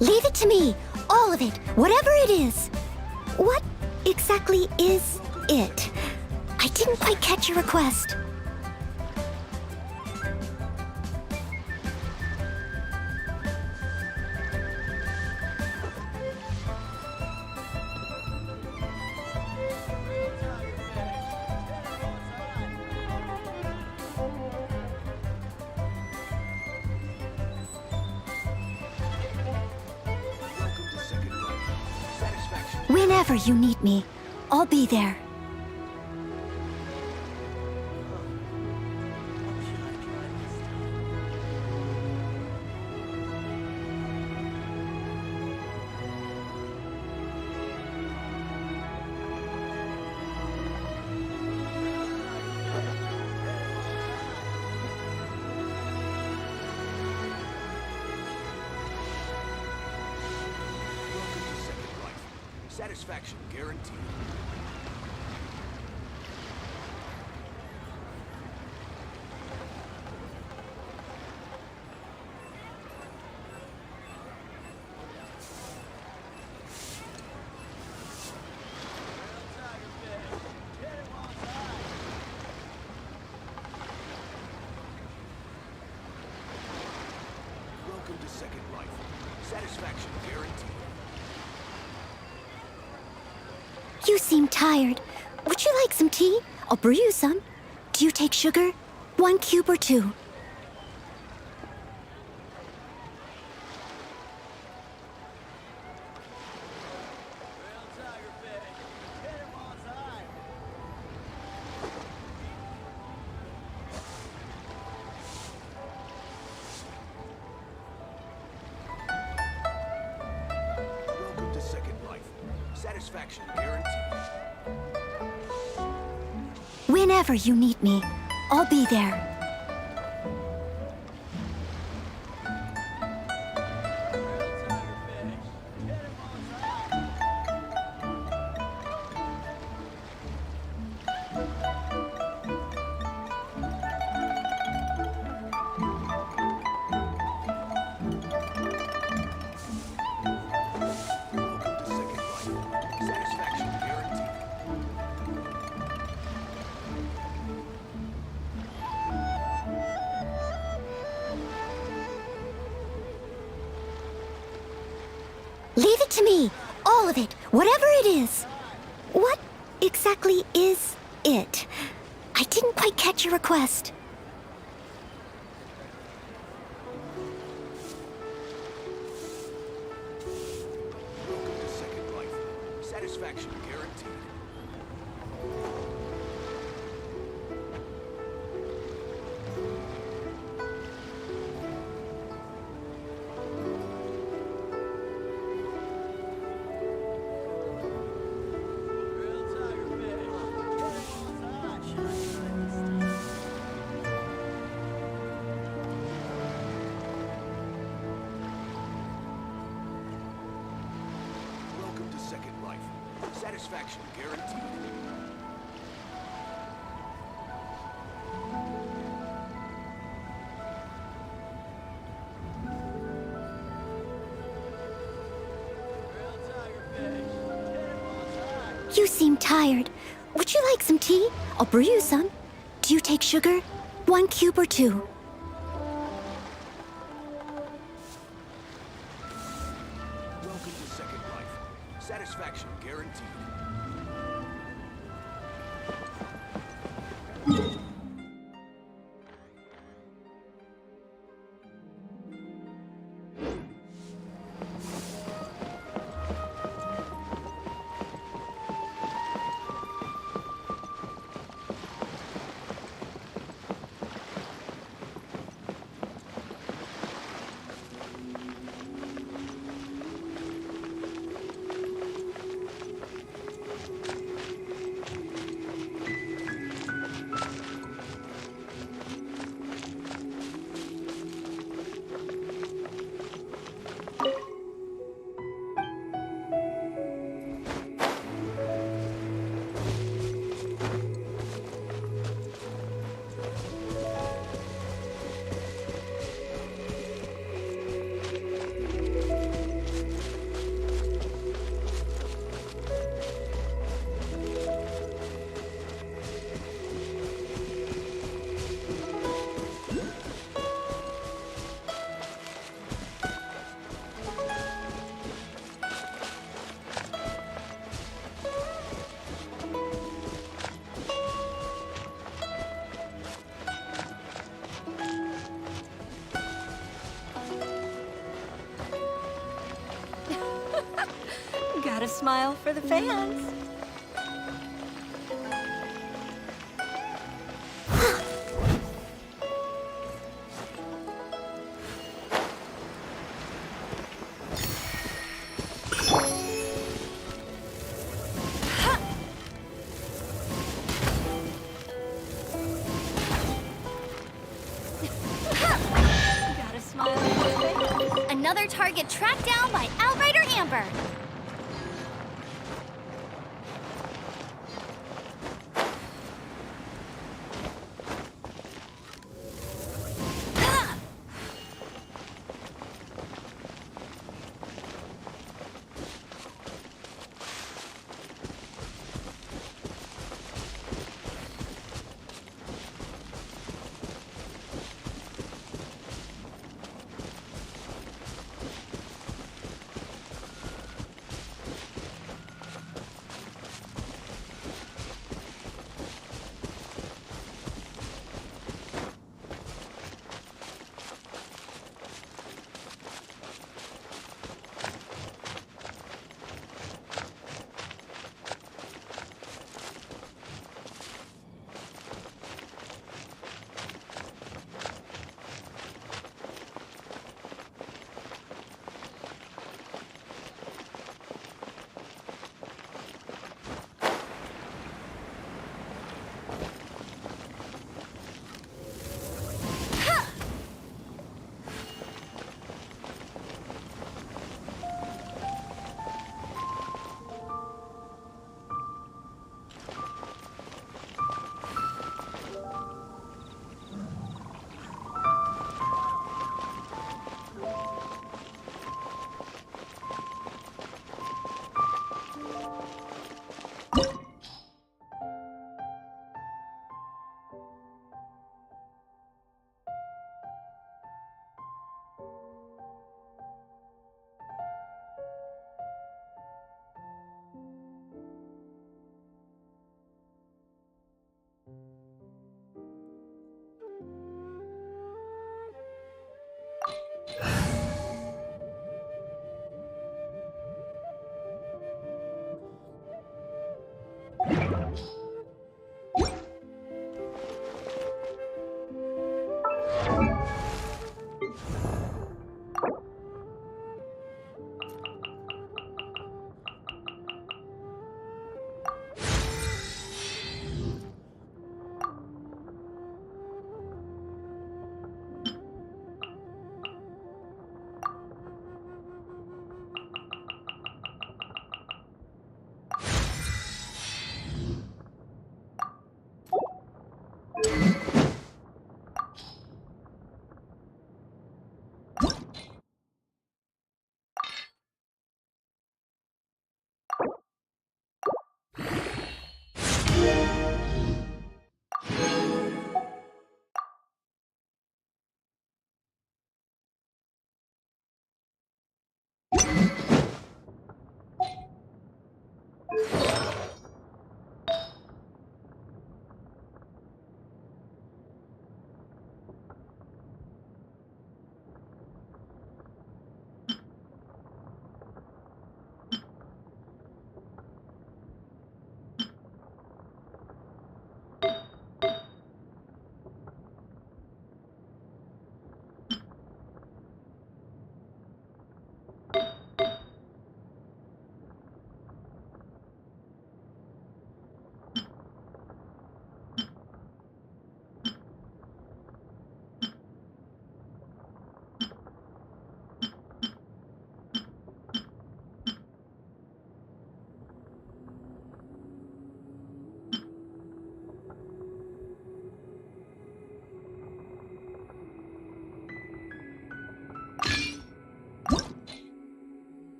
Leave it to me. All of it. Whatever it is. What exactly is it? I didn't quite catch your request. Welcome to Second Life. Satisfaction. Whenever you need me, I'll be there. Welcome to Second Life. Satisfaction guaranteed. Welcome to Second Life. Satisfaction guaranteed. You seem tired. Would you like some tea? I'll brew you some. Do you take sugar? 1 cube or 2? Welcome to Second Life. Satisfaction guaranteed. Whenever you need me, I'll be there. Welcome to Second Life. Satisfaction guaranteed. Leave it to me. All of it. Whatever it is. What exactly is it? I didn't quite catch your request. Welcome to Second Life. Satisfaction guaranteed. Welcome to Second Life. Satisfaction guaranteed. You seem tired. Would you like some tea? I'll brew you some. Do you take sugar? 1 cube or 2? Welcome to Second Life. Satisfaction guaranteed. Got a smile for the fans. Got a smile for the fans. Another target tracked down by Outrider Amber.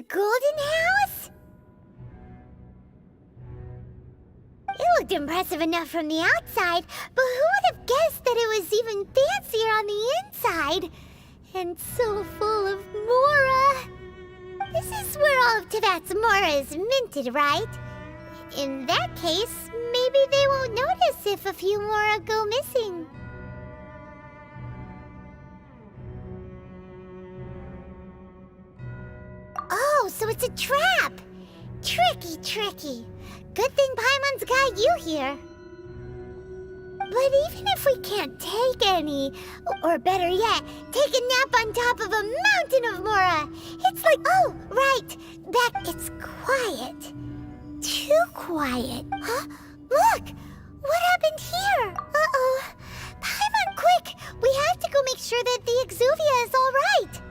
The golden house? It looked impressive enough from the outside, but who would have guessed that it was even fancier on the inside? And so full of Mora. This is where all of Teyvat's Mora is minted, right? In that case, maybe they won't notice if a few Mora go missing. Oh, so it's a trap! Tricky, tricky. Good thing Paimon's got you here. But even if we can't take any, or better yet, take a nap on top of a mountain of Mora, it's like, oh, right, it's quiet. Too quiet. Huh? Look! What happened here? Uh-oh. Paimon, quick! We have to go make sure that the Exuvia is all right.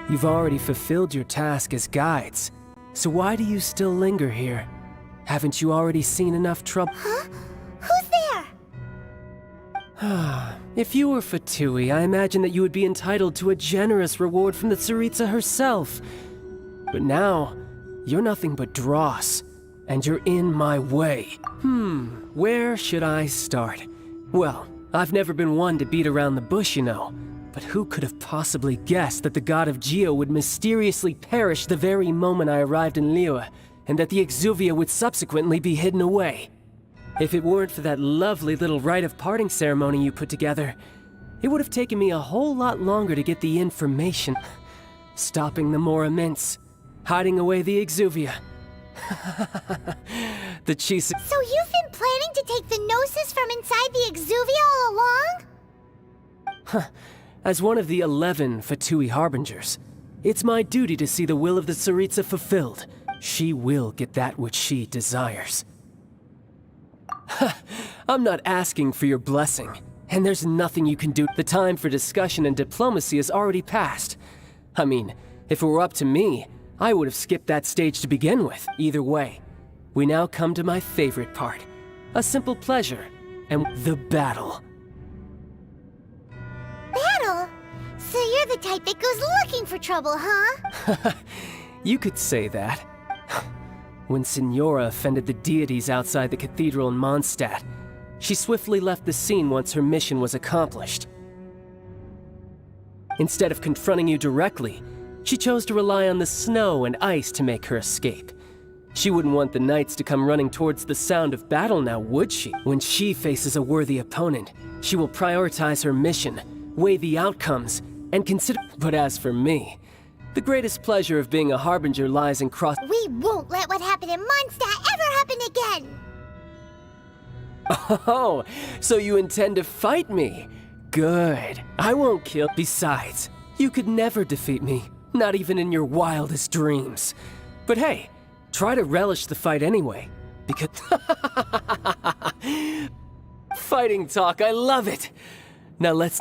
You've already fulfilled your task as guides, so why do you still linger here? Haven't you already seen enough trouble? Huh? Who's there? If you were Fatui, I imagine that you would be entitled to a generous reward from the Tsaritsa herself. But now, you're nothing but dross, and you're in my way. Where should I start? Well, I've never been one to beat around the bush, you know. But who could have possibly guessed that the god of Geo would mysteriously perish the very moment I arrived in Liyue, and that the Exuvia would subsequently be hidden away? If it weren't for that lovely little rite of parting ceremony you put together, it would have taken me a whole lot longer to get the information. Stopping the Mora mints, hiding away the Exuvia. The Chisa. So you've been planning to take the Gnosis from inside the Exuvia all along? As one of the 11 Fatui Harbingers, it's my duty to see the will of the Tsaritsa fulfilled. She will get that which she desires. I'm not asking for your blessing, and there's nothing you can do. The time for discussion and diplomacy has already passed. I mean, if it were up to me, I would have skipped that stage to begin with. Either way, we now come to my favorite part. A simple pleasure, and the battle. Battle? So you're the type that goes looking for trouble, huh? You could say that. When Signora offended the deities outside the cathedral in Mondstadt, she swiftly left the scene once her mission was accomplished. Instead of confronting you directly, she chose to rely on the snow and ice to make her escape. She wouldn't want the knights to come running towards the sound of battle now, would she? When she faces a worthy opponent, she will prioritize her mission, weigh the outcomes, and consider. But as for me, the greatest pleasure of being a harbinger lies in cross. We won't let what happened in Mondstadt ever happen again! Oh, so you intend to fight me? Good. I won't kill. Besides, you could never defeat me, not even in your wildest dreams. But hey, try to relish the fight anyway, because. Fighting talk, I love it! Now let's.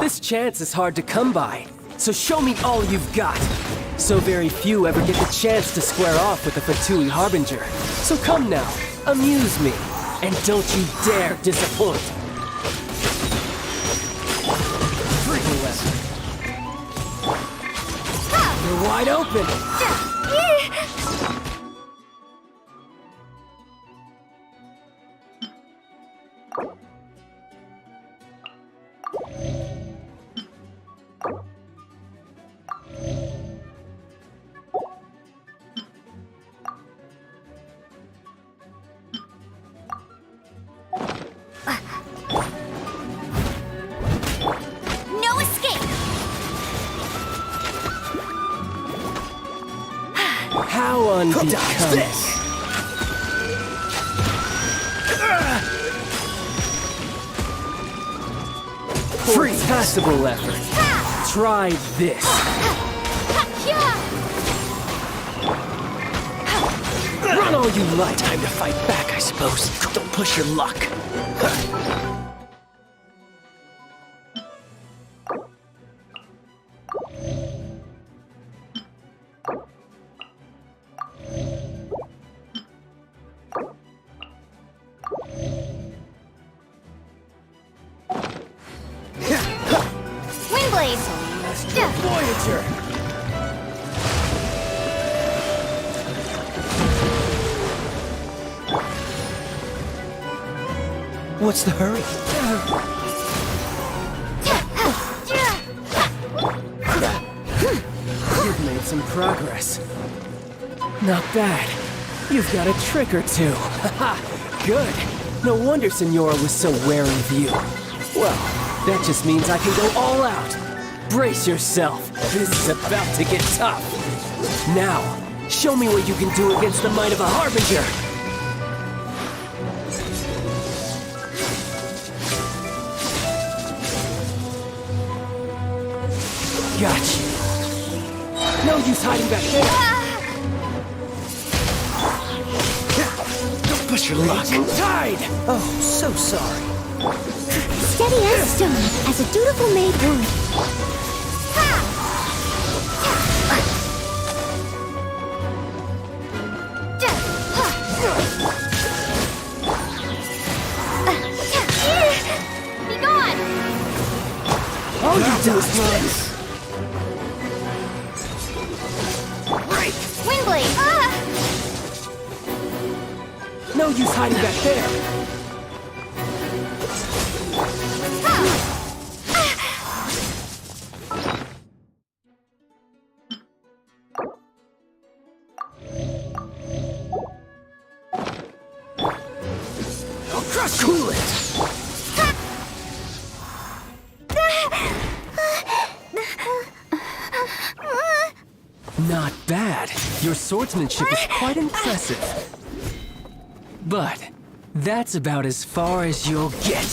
This chance is hard to come by, so show me all you've got. So very few ever get the chance to square off with a Fatui Harbinger. So come now, amuse me, and don't you dare disappoint. You're wide open. How unbecoming. Poor passable effort. Try this. Run all you like. Time to fight back, I suppose. Don't push your luck. Windblade! Voyager! What's the hurry? You've made some progress. Not bad. You've got a trick or two. Haha, good. No wonder Senora was so wary of you. Well, that just means I can go all out. Brace yourself. This is about to get tough. Now, show me what you can do against the might of a Harbinger. Got you. No use hiding back there. Don't push your luck. Raging tide! Oh, so sorry. Steady as stone, as a dutiful maid would. Be gone! All you do is run. Windblade! No use hiding back there. I'll crush you. Cool it. Not bad. Your swordsmanship is quite impressive. But that's about as far as you'll get.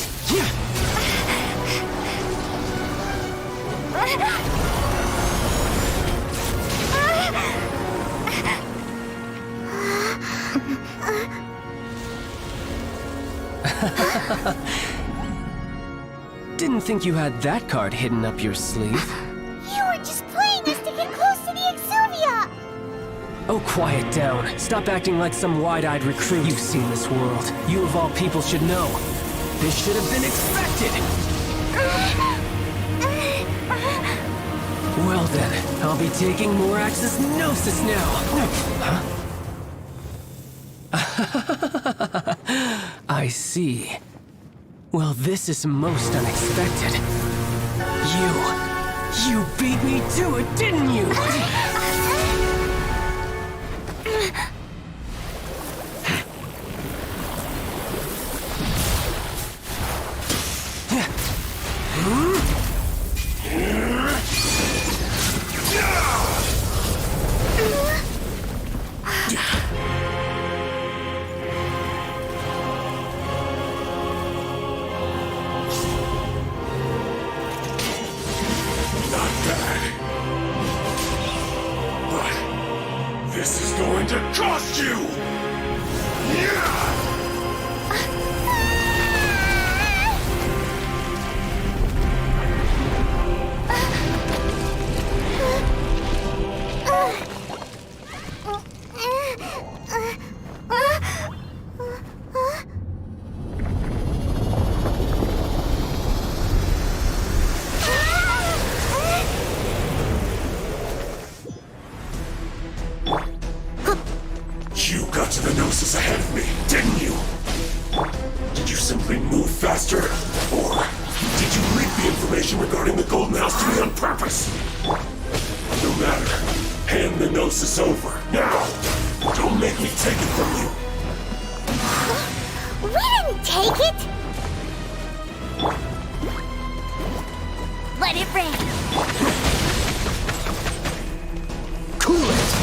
Didn't think you had that card hidden up your sleeve. You were just playing us to get close to the Exuvia! Oh, quiet down. Stop acting like some wide-eyed recruit. You've seen this world. You of all people should know. This should have been expected! Well then, I'll be taking more Axis Gnosis now. Huh? I see. Well, this is most unexpected. You beat me to it, didn't you? This is going to cost you! You got to the Gnosis ahead of me, didn't you? Did you simply move faster? Or did you leak the information regarding the Golden House to me on purpose? No matter. Hand the Gnosis over, now! Don't make me take it from you! We didn't take it! Let it rain! Cool it.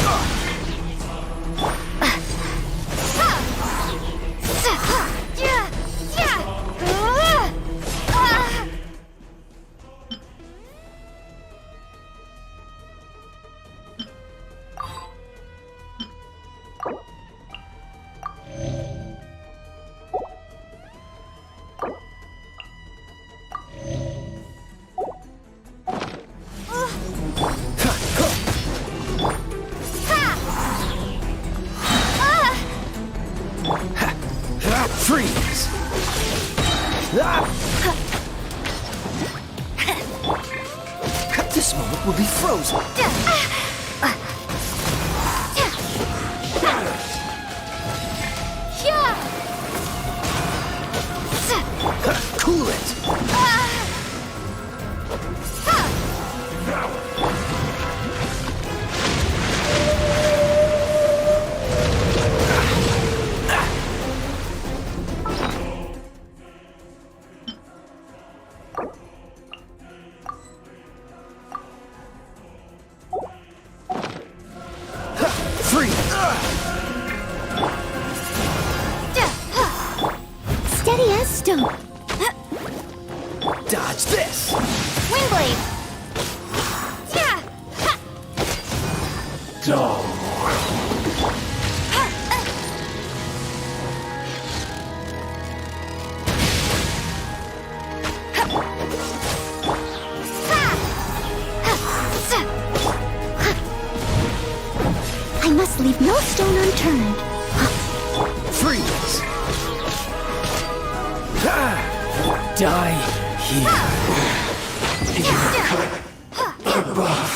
This moment will be frozen. Cool it! Steady as stone. Dodge this! Wingblade! Yeah! I must leave no stone unturned. Freeze! Die here. Above.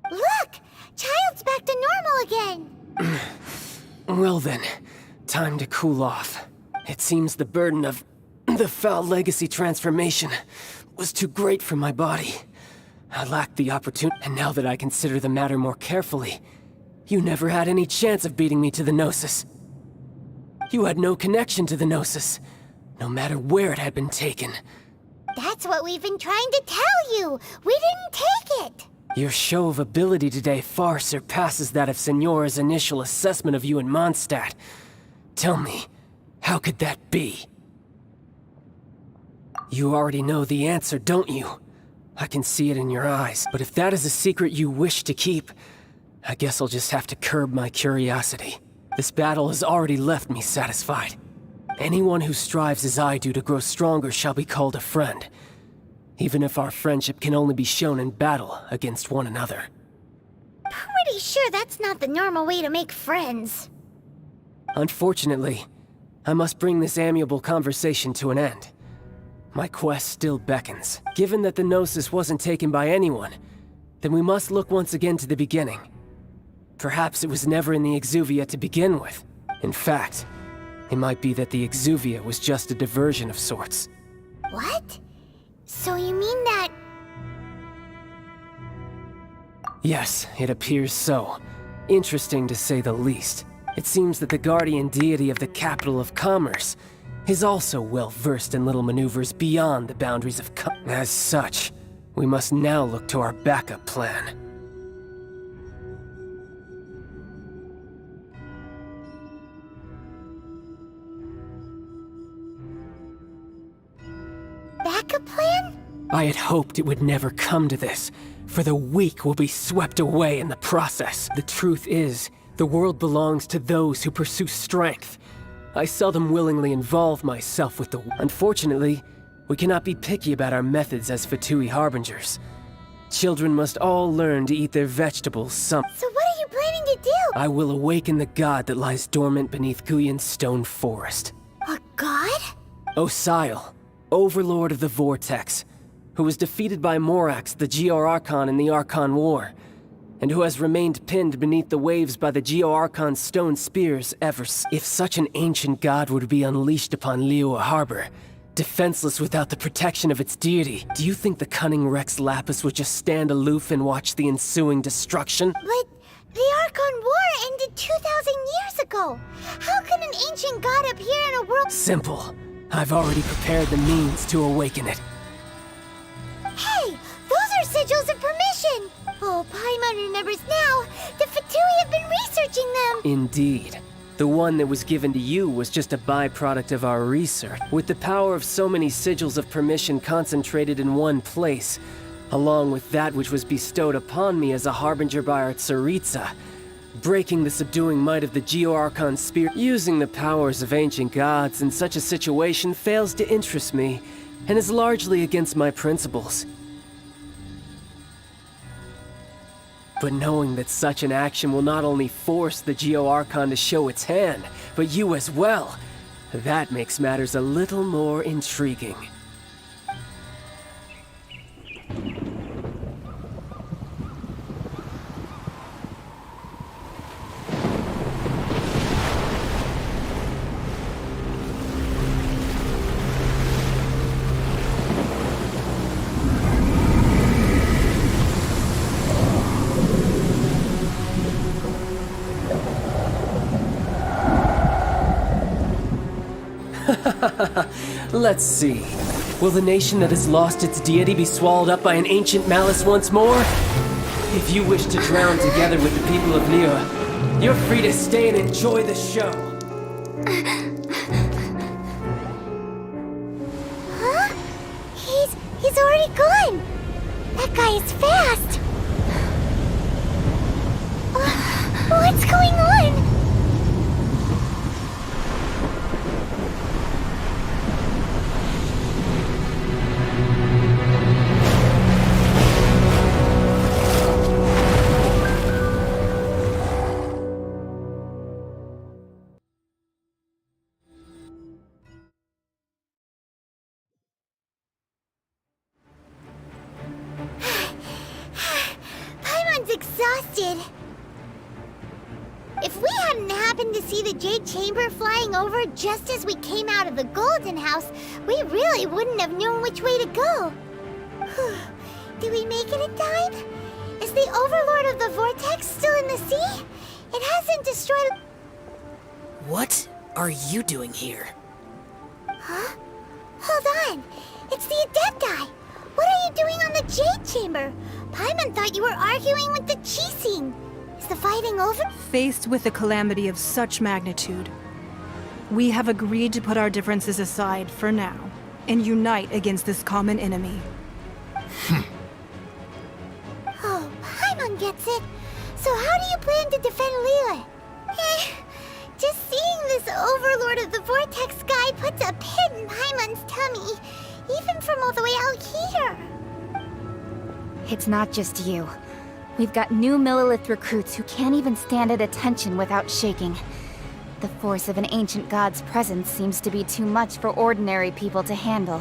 Look! Child's back to normal again! Well then, time to cool off. It seems the burden of the foul legacy transformation was too great for my body. I lacked the opportunity, and now that I consider the matter more carefully, you never had any chance of beating me to the Gnosis. You had no connection to the Gnosis, no matter where it had been taken. That's what we've been trying to tell you! We didn't take it! Your show of ability today far surpasses that of Signora's initial assessment of you in Mondstadt. Tell me, how could that be? You already know the answer, don't you? I can see it in your eyes, but if that is a secret you wish to keep, I guess I'll just have to curb my curiosity. This battle has already left me satisfied. Anyone who strives as I do to grow stronger shall be called a friend, even if our friendship can only be shown in battle against one another. Pretty sure that's not the normal way to make friends. Unfortunately, I must bring this amiable conversation to an end. My quest still beckons. Given that the Gnosis wasn't taken by anyone, then we must look once again to the beginning. Perhaps it was never in the Exuvia to begin with. In fact, it might be that the Exuvia was just a diversion of sorts. What? So you mean that... Yes, it appears so. Interesting to say the least. It seems that the guardian deity of the capital of commerce is also well versed in little maneuvers beyond the boundaries of As such, we must now look to our backup plan. Backup plan? I had hoped it would never come to this, for the weak will be swept away in the process. The truth is, the world belongs to those who pursue strength. I seldom willingly involve myself with the... Unfortunately, we cannot be picky about our methods as Fatui Harbingers. Children must all learn to eat their vegetables So what are you planning to do? I will awaken the god that lies dormant beneath Guyon's stone forest. A god? Osial, overlord of the Vortex, who was defeated by Morax, the Geo-Archon in the Archon War, and who has remained pinned beneath the waves by the Geo-Archon's stone spears ever since. If such an ancient god were to be unleashed upon Liyue Harbor, defenseless without the protection of its deity, do you think the cunning Rex Lapis would just stand aloof and watch the ensuing destruction? But the Archon War ended 2,000 years ago. How can an ancient god appear in a world... Simple. I've already prepared the means to awaken it. Hey! Those are sigils of permission! Oh, Paimon remembers now. The Fatui have been researching them! Indeed. The one that was given to you was just a byproduct of our research. With the power of so many sigils of permission concentrated in one place, along with that which was bestowed upon me as a harbinger by our Tsaritsa, breaking the subduing might of the Geo-Archon spear, using the powers of ancient gods in such a situation fails to interest me, and is largely against my principles. But knowing that such an action will not only force the Geo-Archon to show its hand, but you as well, that makes matters a little more intriguing. Let's see. Will the nation that has lost its deity be swallowed up by an ancient malice once more? If you wish to drown together with the people of Liyue, you're free to stay and enjoy the show. Huh? He's already gone! That guy is fast! What's going on? Exhausted. If we hadn't happened to see the Jade Chamber flying over just as we came out of the Golden House, we really wouldn't have known which way to go. Did we make it in time? Is the Overlord of the Vortex still in the sea? It hasn't destroyed... What are you doing here? Huh? Hold on. It's the Adepti. What are you doing on the Jade Chamber? Paimon thought you were arguing with the Qixing. Is the fighting over? Faced with a calamity of such magnitude, we have agreed to put our differences aside for now and unite against this common enemy. Oh, Paimon gets it. So how do you plan to defend Liyue? Just seeing this Overlord of the Vortex guy puts a pit in Paimon's tummy, even from all the way out here. It's not just you. We've got new Millilith recruits who can't even stand at attention without shaking. The force of an ancient god's presence seems to be too much for ordinary people to handle.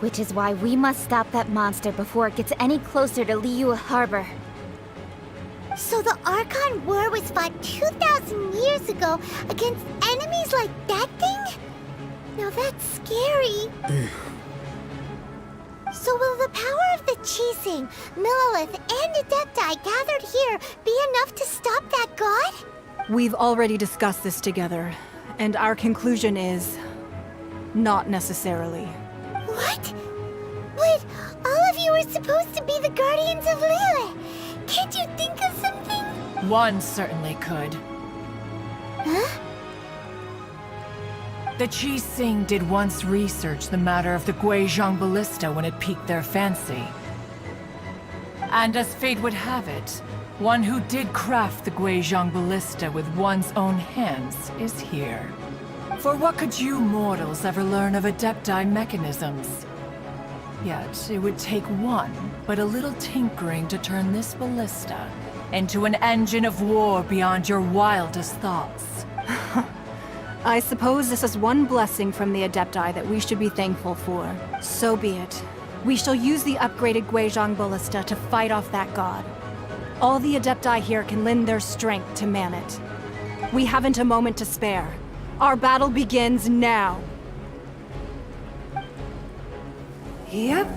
Which is why we must stop that monster before it gets any closer to Liyue Harbor. So the Archon War was fought 2,000 years ago against enemies like that thing? Now that's scary. So will the power of the Qixing, Millilith, and Adepti gathered here be enough to stop that god? We've already discussed this together, and our conclusion is... not necessarily. What? But all of you were supposed to be the guardians of Liyue. Can't you think of something? One certainly could. Huh? The Qixing did once research the matter of the Guizhong Ballista when it piqued their fancy. And as fate would have it, one who did craft the Guizhong Ballista with one's own hands is here. For what could you mortals ever learn of Adepti mechanisms? Yet, it would take one, but a little tinkering to turn this ballista into an engine of war beyond your wildest thoughts. I suppose this is one blessing from the Adepti that we should be thankful for. So be it. We shall use the upgraded Guizhong Ballista to fight off that god. All the Adepti here can lend their strength to man it. We haven't a moment to spare. Our battle begins now. Yep.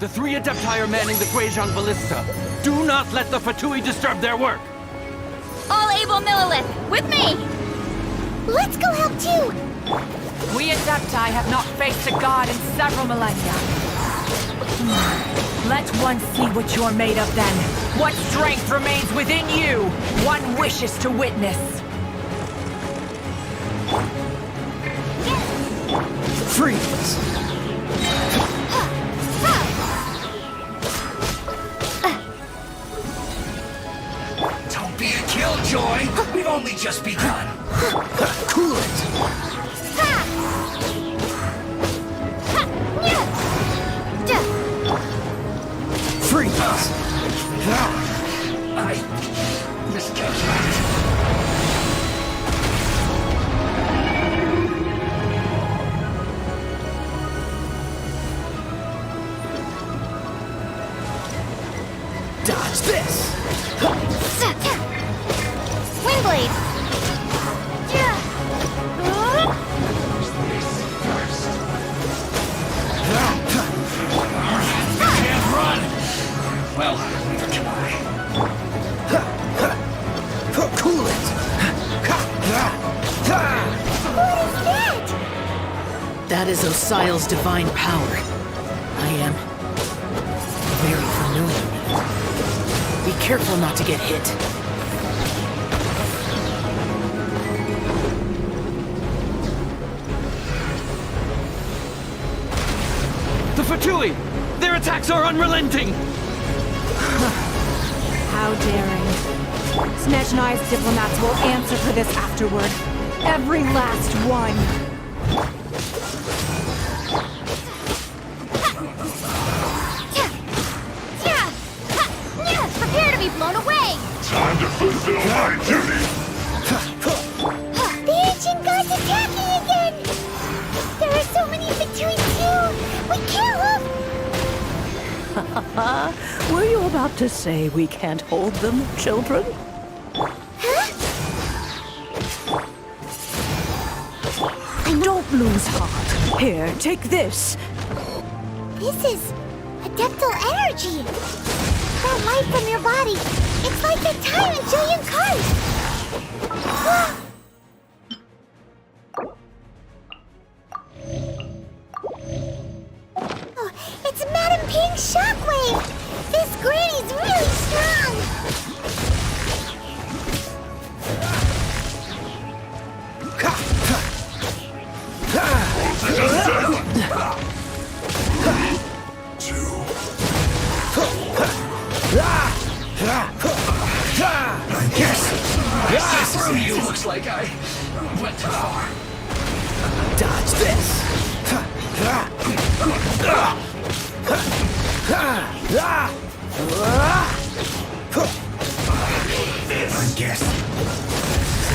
The 3 Adepti are manning the Guizhong Ballista. Do not let the Fatui disturb their work! All able Millilith, with me! Let's go help too! We Adepti have not faced a god in several millennia. Let one see what you're made of then. What strength remains within you? One wishes to witness. Freeze! Don't be a killjoy! We've only just begun! Cool it! Freeze! I miscalculated. Dodge this! Windblade! Can't run! Well, neither can I. Cool it! That is Osial's divine power. I am very familiar with it. Be careful not to get hit. The Fatui! Their attacks are unrelenting! How daring. Snezhnai's diplomats will answer for this afterward. Every last one. Prepare to be blown away! Time to fulfill my duty! The ancient god's attacking again! There are so many between too! We can't look! Were you about to say we can't hold them, children? Don't lose heart. Here, take this. This is adeptal energy! That light from your body, it's like the time in Julian Card! Oh, it's Madam Ping's shockwave! This granny's really strong! I guess this is you. Looks like I went too far. Dodge this! I guess.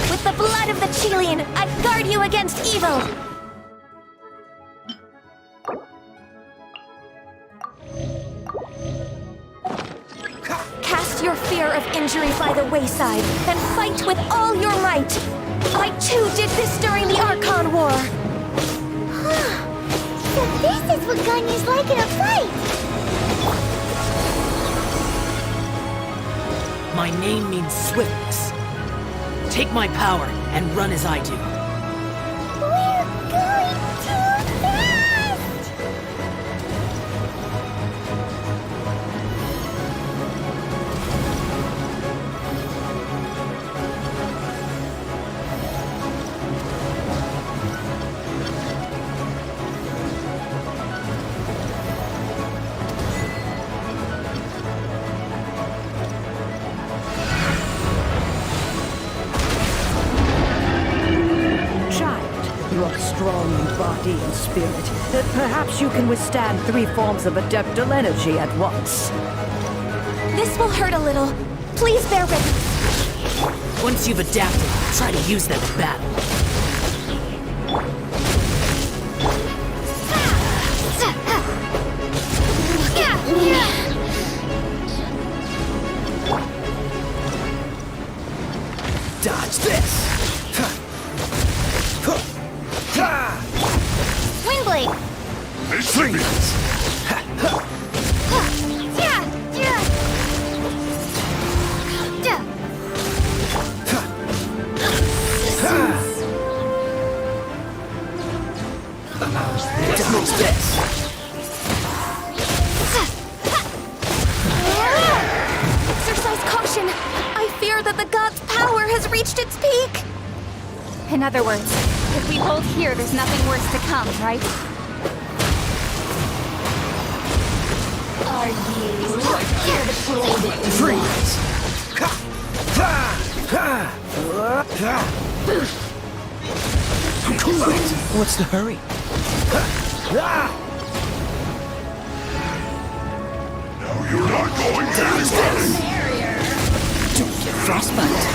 With the blood of the Chilean, I guard you against evil! Cast your fear of injury by the wayside, and fight with all your might! I too did this during the Archon War! So this is what Ganya's like in a fight! My name means swiftness. Take my power and run as I do. We're going too fast! You are strong in body and spirit. Perhaps you can withstand 3 forms of adeptal energy at once. This will hurt a little. Please bear with me. Once you've adapted, try to use them in battle. Dodge this! Windblade! They see me! has reached its peak! In other words, if we hold here, there's nothing worse to come, right? Are you here to play with Freeze! Cool it! What's the hurry? Now you're not going anywhere! Don't get frostbite.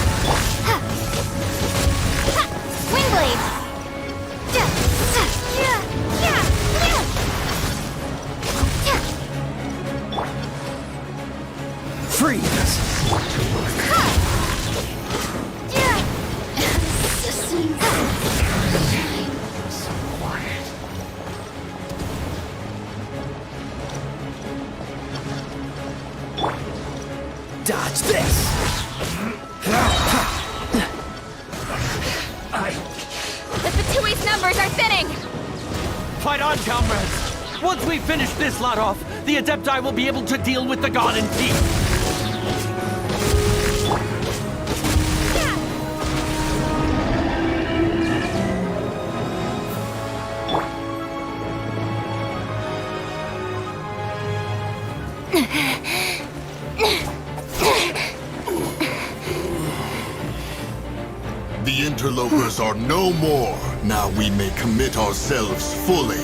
Wind blade! Freeze! Dodge this! The Fatui's numbers are thinning! Fight on, comrades! Once we finish this lot off, the Adepti will be able to deal with the god in peace. The interlopers are no more. Now we may commit ourselves fully.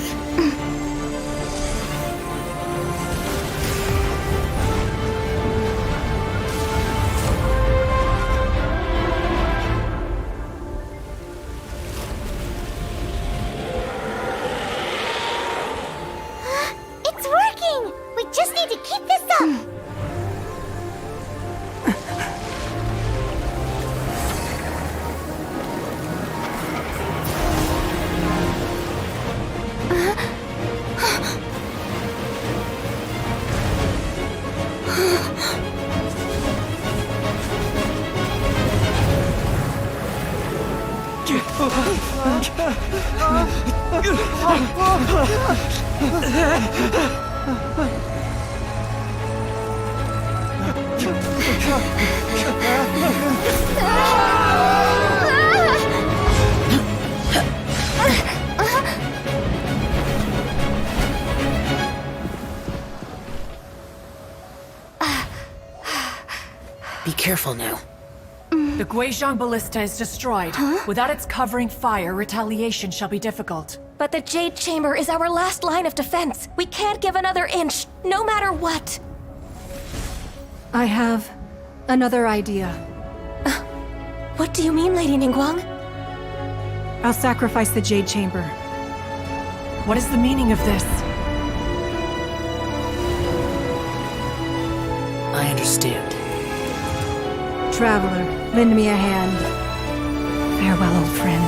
It's working! We just need to keep this up! Be careful now. The Guizhong Ballista is destroyed. Without its covering fire, retaliation shall be difficult. But the Jade Chamber is our last line of defense. We can't give another inch, no matter what. I have another idea. What do you mean, Lady Ningguang? I'll sacrifice the Jade Chamber. What is the meaning of this? I understand. Traveler, lend me a hand. Farewell, old friend.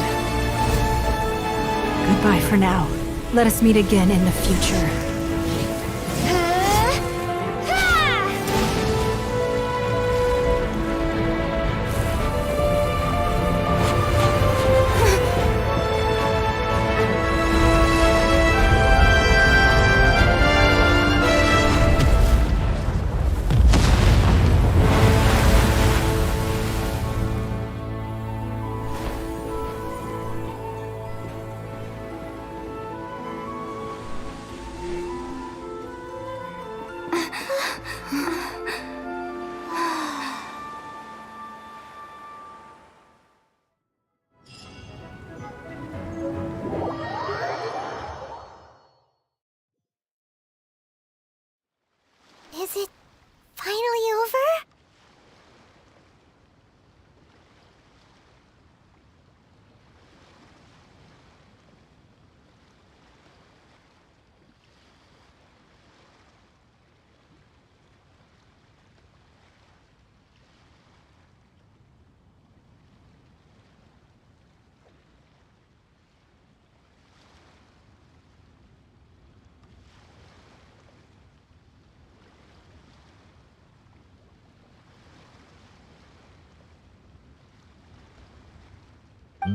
Goodbye for now. Let us meet again in the future. Is it finally over?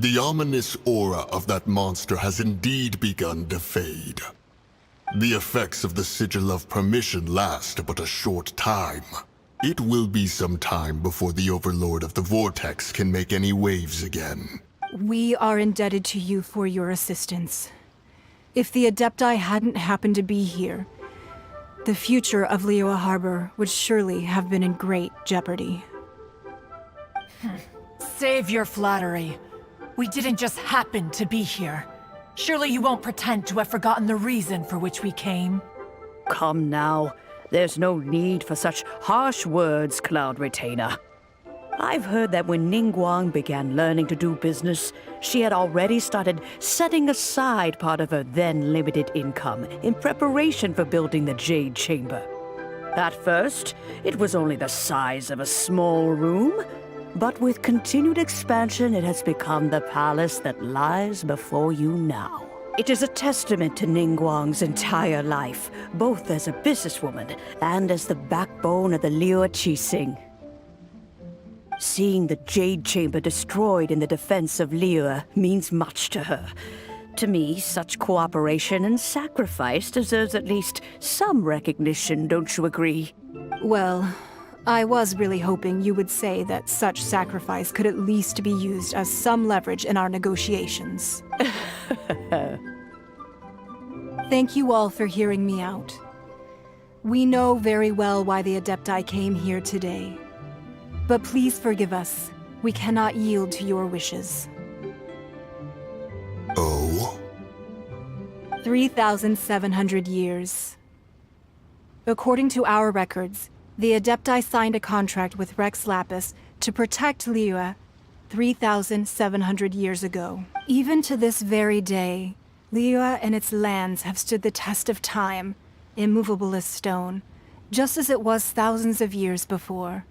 The ominous aura of that monster has indeed begun to fade. The effects of the Sigil of Permission last but a short time. It will be some time before the Overlord of the Vortex can make any waves again. We are indebted to you for your assistance. If the Adepti hadn't happened to be here, the future of Liyue Harbor would surely have been in great jeopardy. Save your flattery. We didn't just happen to be here. Surely you won't pretend to have forgotten the reason for which we came. Come now. There's no need for such harsh words, Cloud Retainer. I've heard that when Ningguang began learning to do business, she had already started setting aside part of her then limited income in preparation for building the Jade Chamber. At first, it was only the size of a small room, but with continued expansion, it has become the palace that lies before you now. It is a testament to Ningguang's entire life, both as a businesswoman and as the backbone of the Liyue Qixing. Seeing the Jade Chamber destroyed in the defense of Liyue means much to her. To me, such cooperation and sacrifice deserves at least some recognition, don't you agree? Well, I was really hoping you would say that such sacrifice could at least be used as some leverage in our negotiations. Thank you all for hearing me out. We know very well why the Adepti came here today. But please forgive us. We cannot yield to your wishes. Oh? 3,700 years. According to our records, the Adepti signed a contract with Rex Lapis to protect Liyue 3,700 years ago. Even to this very day, Liyue and its lands have stood the test of time, immovable as stone, just as it was thousands of years before.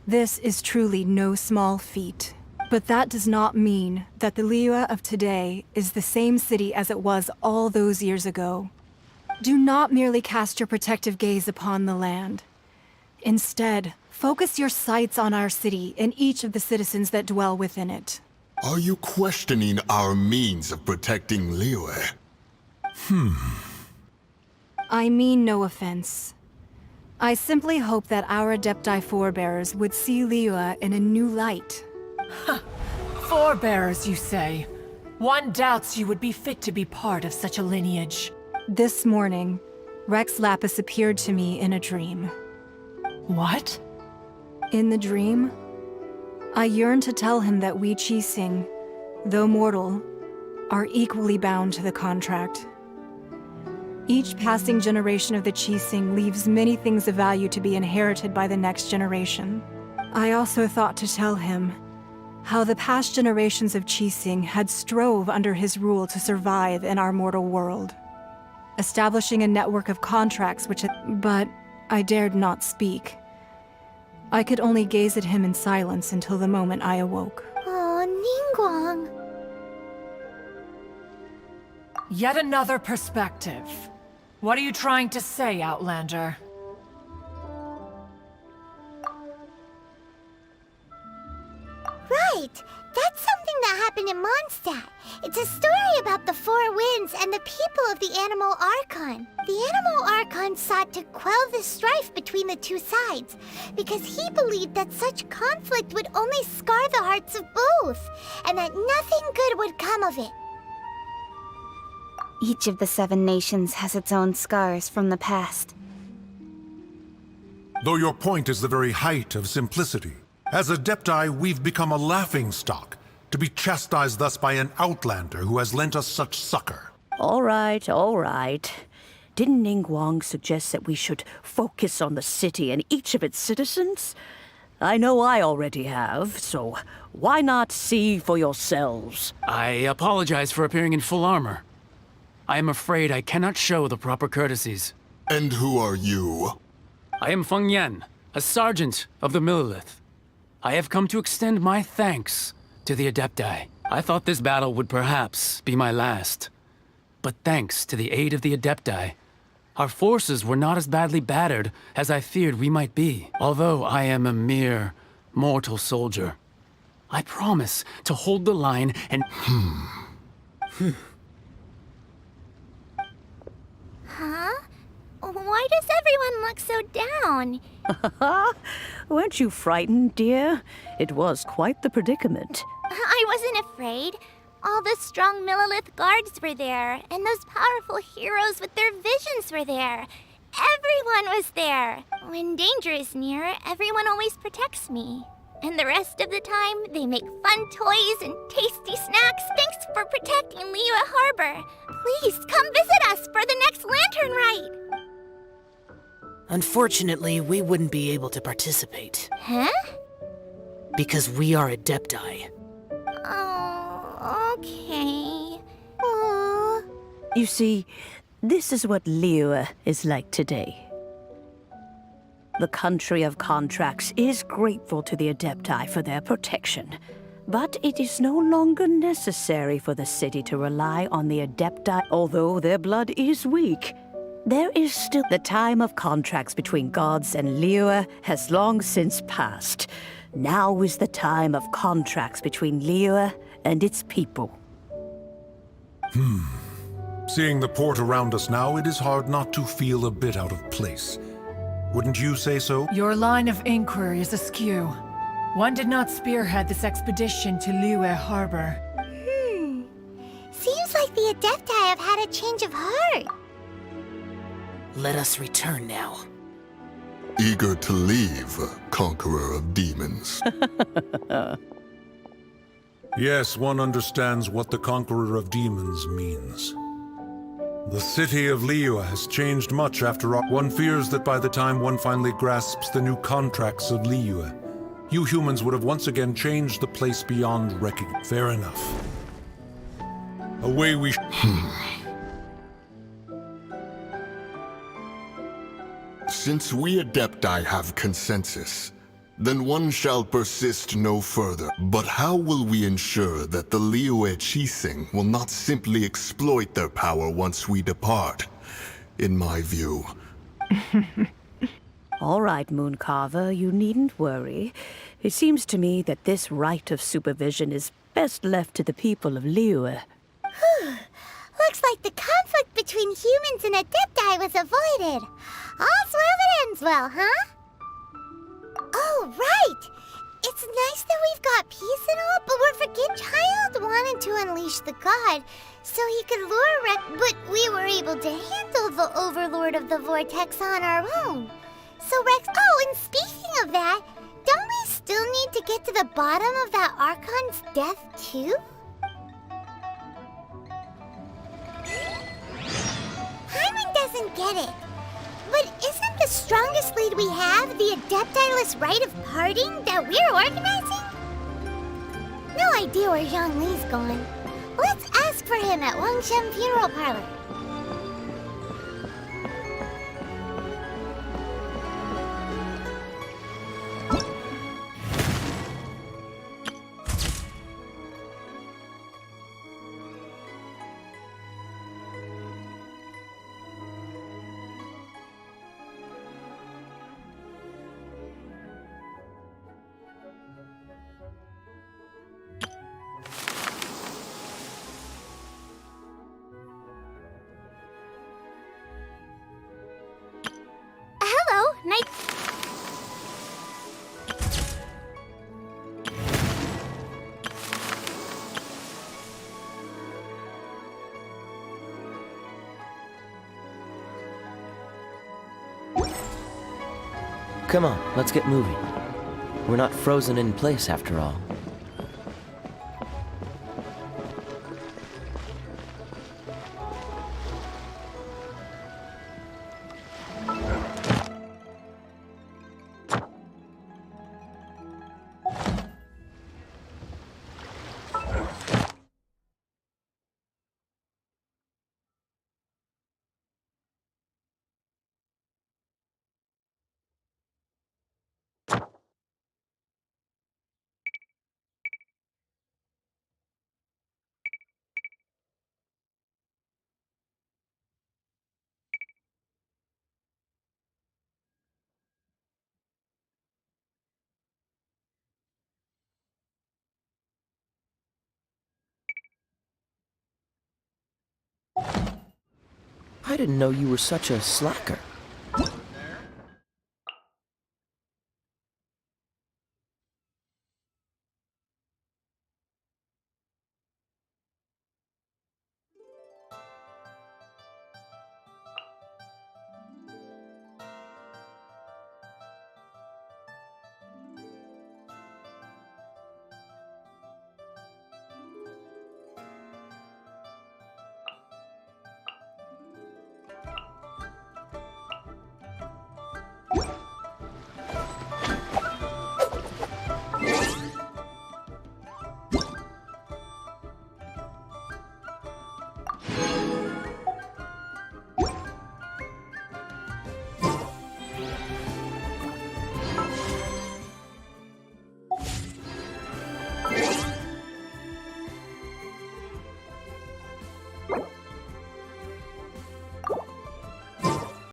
This is truly no small feat. But that does not mean that the Liyue of today is the same city as it was all those years ago. Do not merely cast your protective gaze upon the land. Instead, focus your sights on our city and each of the citizens that dwell within it. Are you questioning our means of protecting Liyue? I mean no offense. I simply hope that our Adepti forebears would see Liyue in a new light. Forebears, you say? One doubts you would be fit to be part of such a lineage. This morning, Rex Lapis appeared to me in a dream. What? In the dream, I yearned to tell him that we Qixing, though mortal, are equally bound to the contract. Each passing generation of the Qixing leaves many things of value to be inherited by the next generation. I also thought to tell him how the past generations of Qixing had strove under his rule to survive in our mortal world, establishing a network of contracts but I dared not speak. I could only gaze at him in silence until the moment I awoke. Oh, Ningguang. Yet another perspective. What are you trying to say, Outlander? Right! That's something that happened in Mondstadt. It's a story about the Four Winds and the people of the Animal Archon. The Animal Archon sought to quell the strife between the two sides, because he believed that such conflict would only scar the hearts of both, and that nothing good would come of it. Each of the 7 nations has its own scars from the past. Though your point is the very height of simplicity, as Adepti, we've become a laughingstock, to be chastised thus by an outlander who has lent us such succor. All right, all right. Didn't Ningguang suggest that we should focus on the city and each of its citizens? I know I already have, so why not see for yourselves? I apologize for appearing in full armor. I am afraid I cannot show the proper courtesies. And who are you? I am Feng Yan, a sergeant of the Millilith. I have come to extend my thanks to the Adepti. I thought this battle would perhaps be my last. But thanks to the aid of the Adepti, our forces were not as badly battered as I feared we might be. Although I am a mere mortal soldier, I promise to hold the line and... Huh? Why does everyone look so down? Weren't you frightened, dear? It was quite the predicament. I wasn't afraid. All the strong Millilith guards were there, and those powerful heroes with their visions were there. Everyone was there. When danger is near, everyone always protects me. And the rest of the time, they make fun toys and tasty snacks. Thanks for protecting Liyue Harbor. Please come visit us for the next lantern rite. Unfortunately, we wouldn't be able to participate. Huh? Because we are Adepti. Oh, okay. Aww. You see, this is what Liyue is like today. The country of contracts is grateful to the Adepti for their protection, but it is no longer necessary for the city to rely on the Adepti, although their blood is weak. There is still the time of contracts between gods and Liyue has long since passed. Now is the time of contracts between Liyue and its people. Seeing the port around us now, it is hard not to feel a bit out of place. Wouldn't you say so? Your line of inquiry is askew. One did not spearhead this expedition to Liyue Harbor. Seems like the Adepti have had a change of heart. Let us return now. Eager to leave, conqueror of demons. Yes, one understands what the Conqueror of Demons means. The city of Liyue has changed much after all. One fears that by the time one finally grasps the new contracts of Liyue, you humans would have once again changed the place beyond recognition. Fair enough. Away we Since we Adepti have consensus, then one shall persist no further. But how will we ensure that the Liyue Chising will not simply exploit their power once we depart? In my view. All right, Mooncarver, you needn't worry. It seems to me that this right of supervision is best left to the people of Liyue. Looks like the conflict between humans and Adepti was avoided. All's well that ends well, huh? Oh, right! It's nice that we've got peace and all, but we're forget Child wanted to unleash the god so he could lure Rex, but we were able to handle the Overlord of the Vortex on our own. So Rex, oh, and speaking of that, don't we still need to get to the bottom of that Archon's death too? Hyman doesn't get it. But isn't the strongest lead we have the Adepti-less rite of parting that we're organizing? No idea where Zhang Li's going. Let's ask for him at Wang Shen Funeral Parlor. Hello, night. Come on, let's get moving. We're not frozen in place after all. I didn't know you were such a slacker.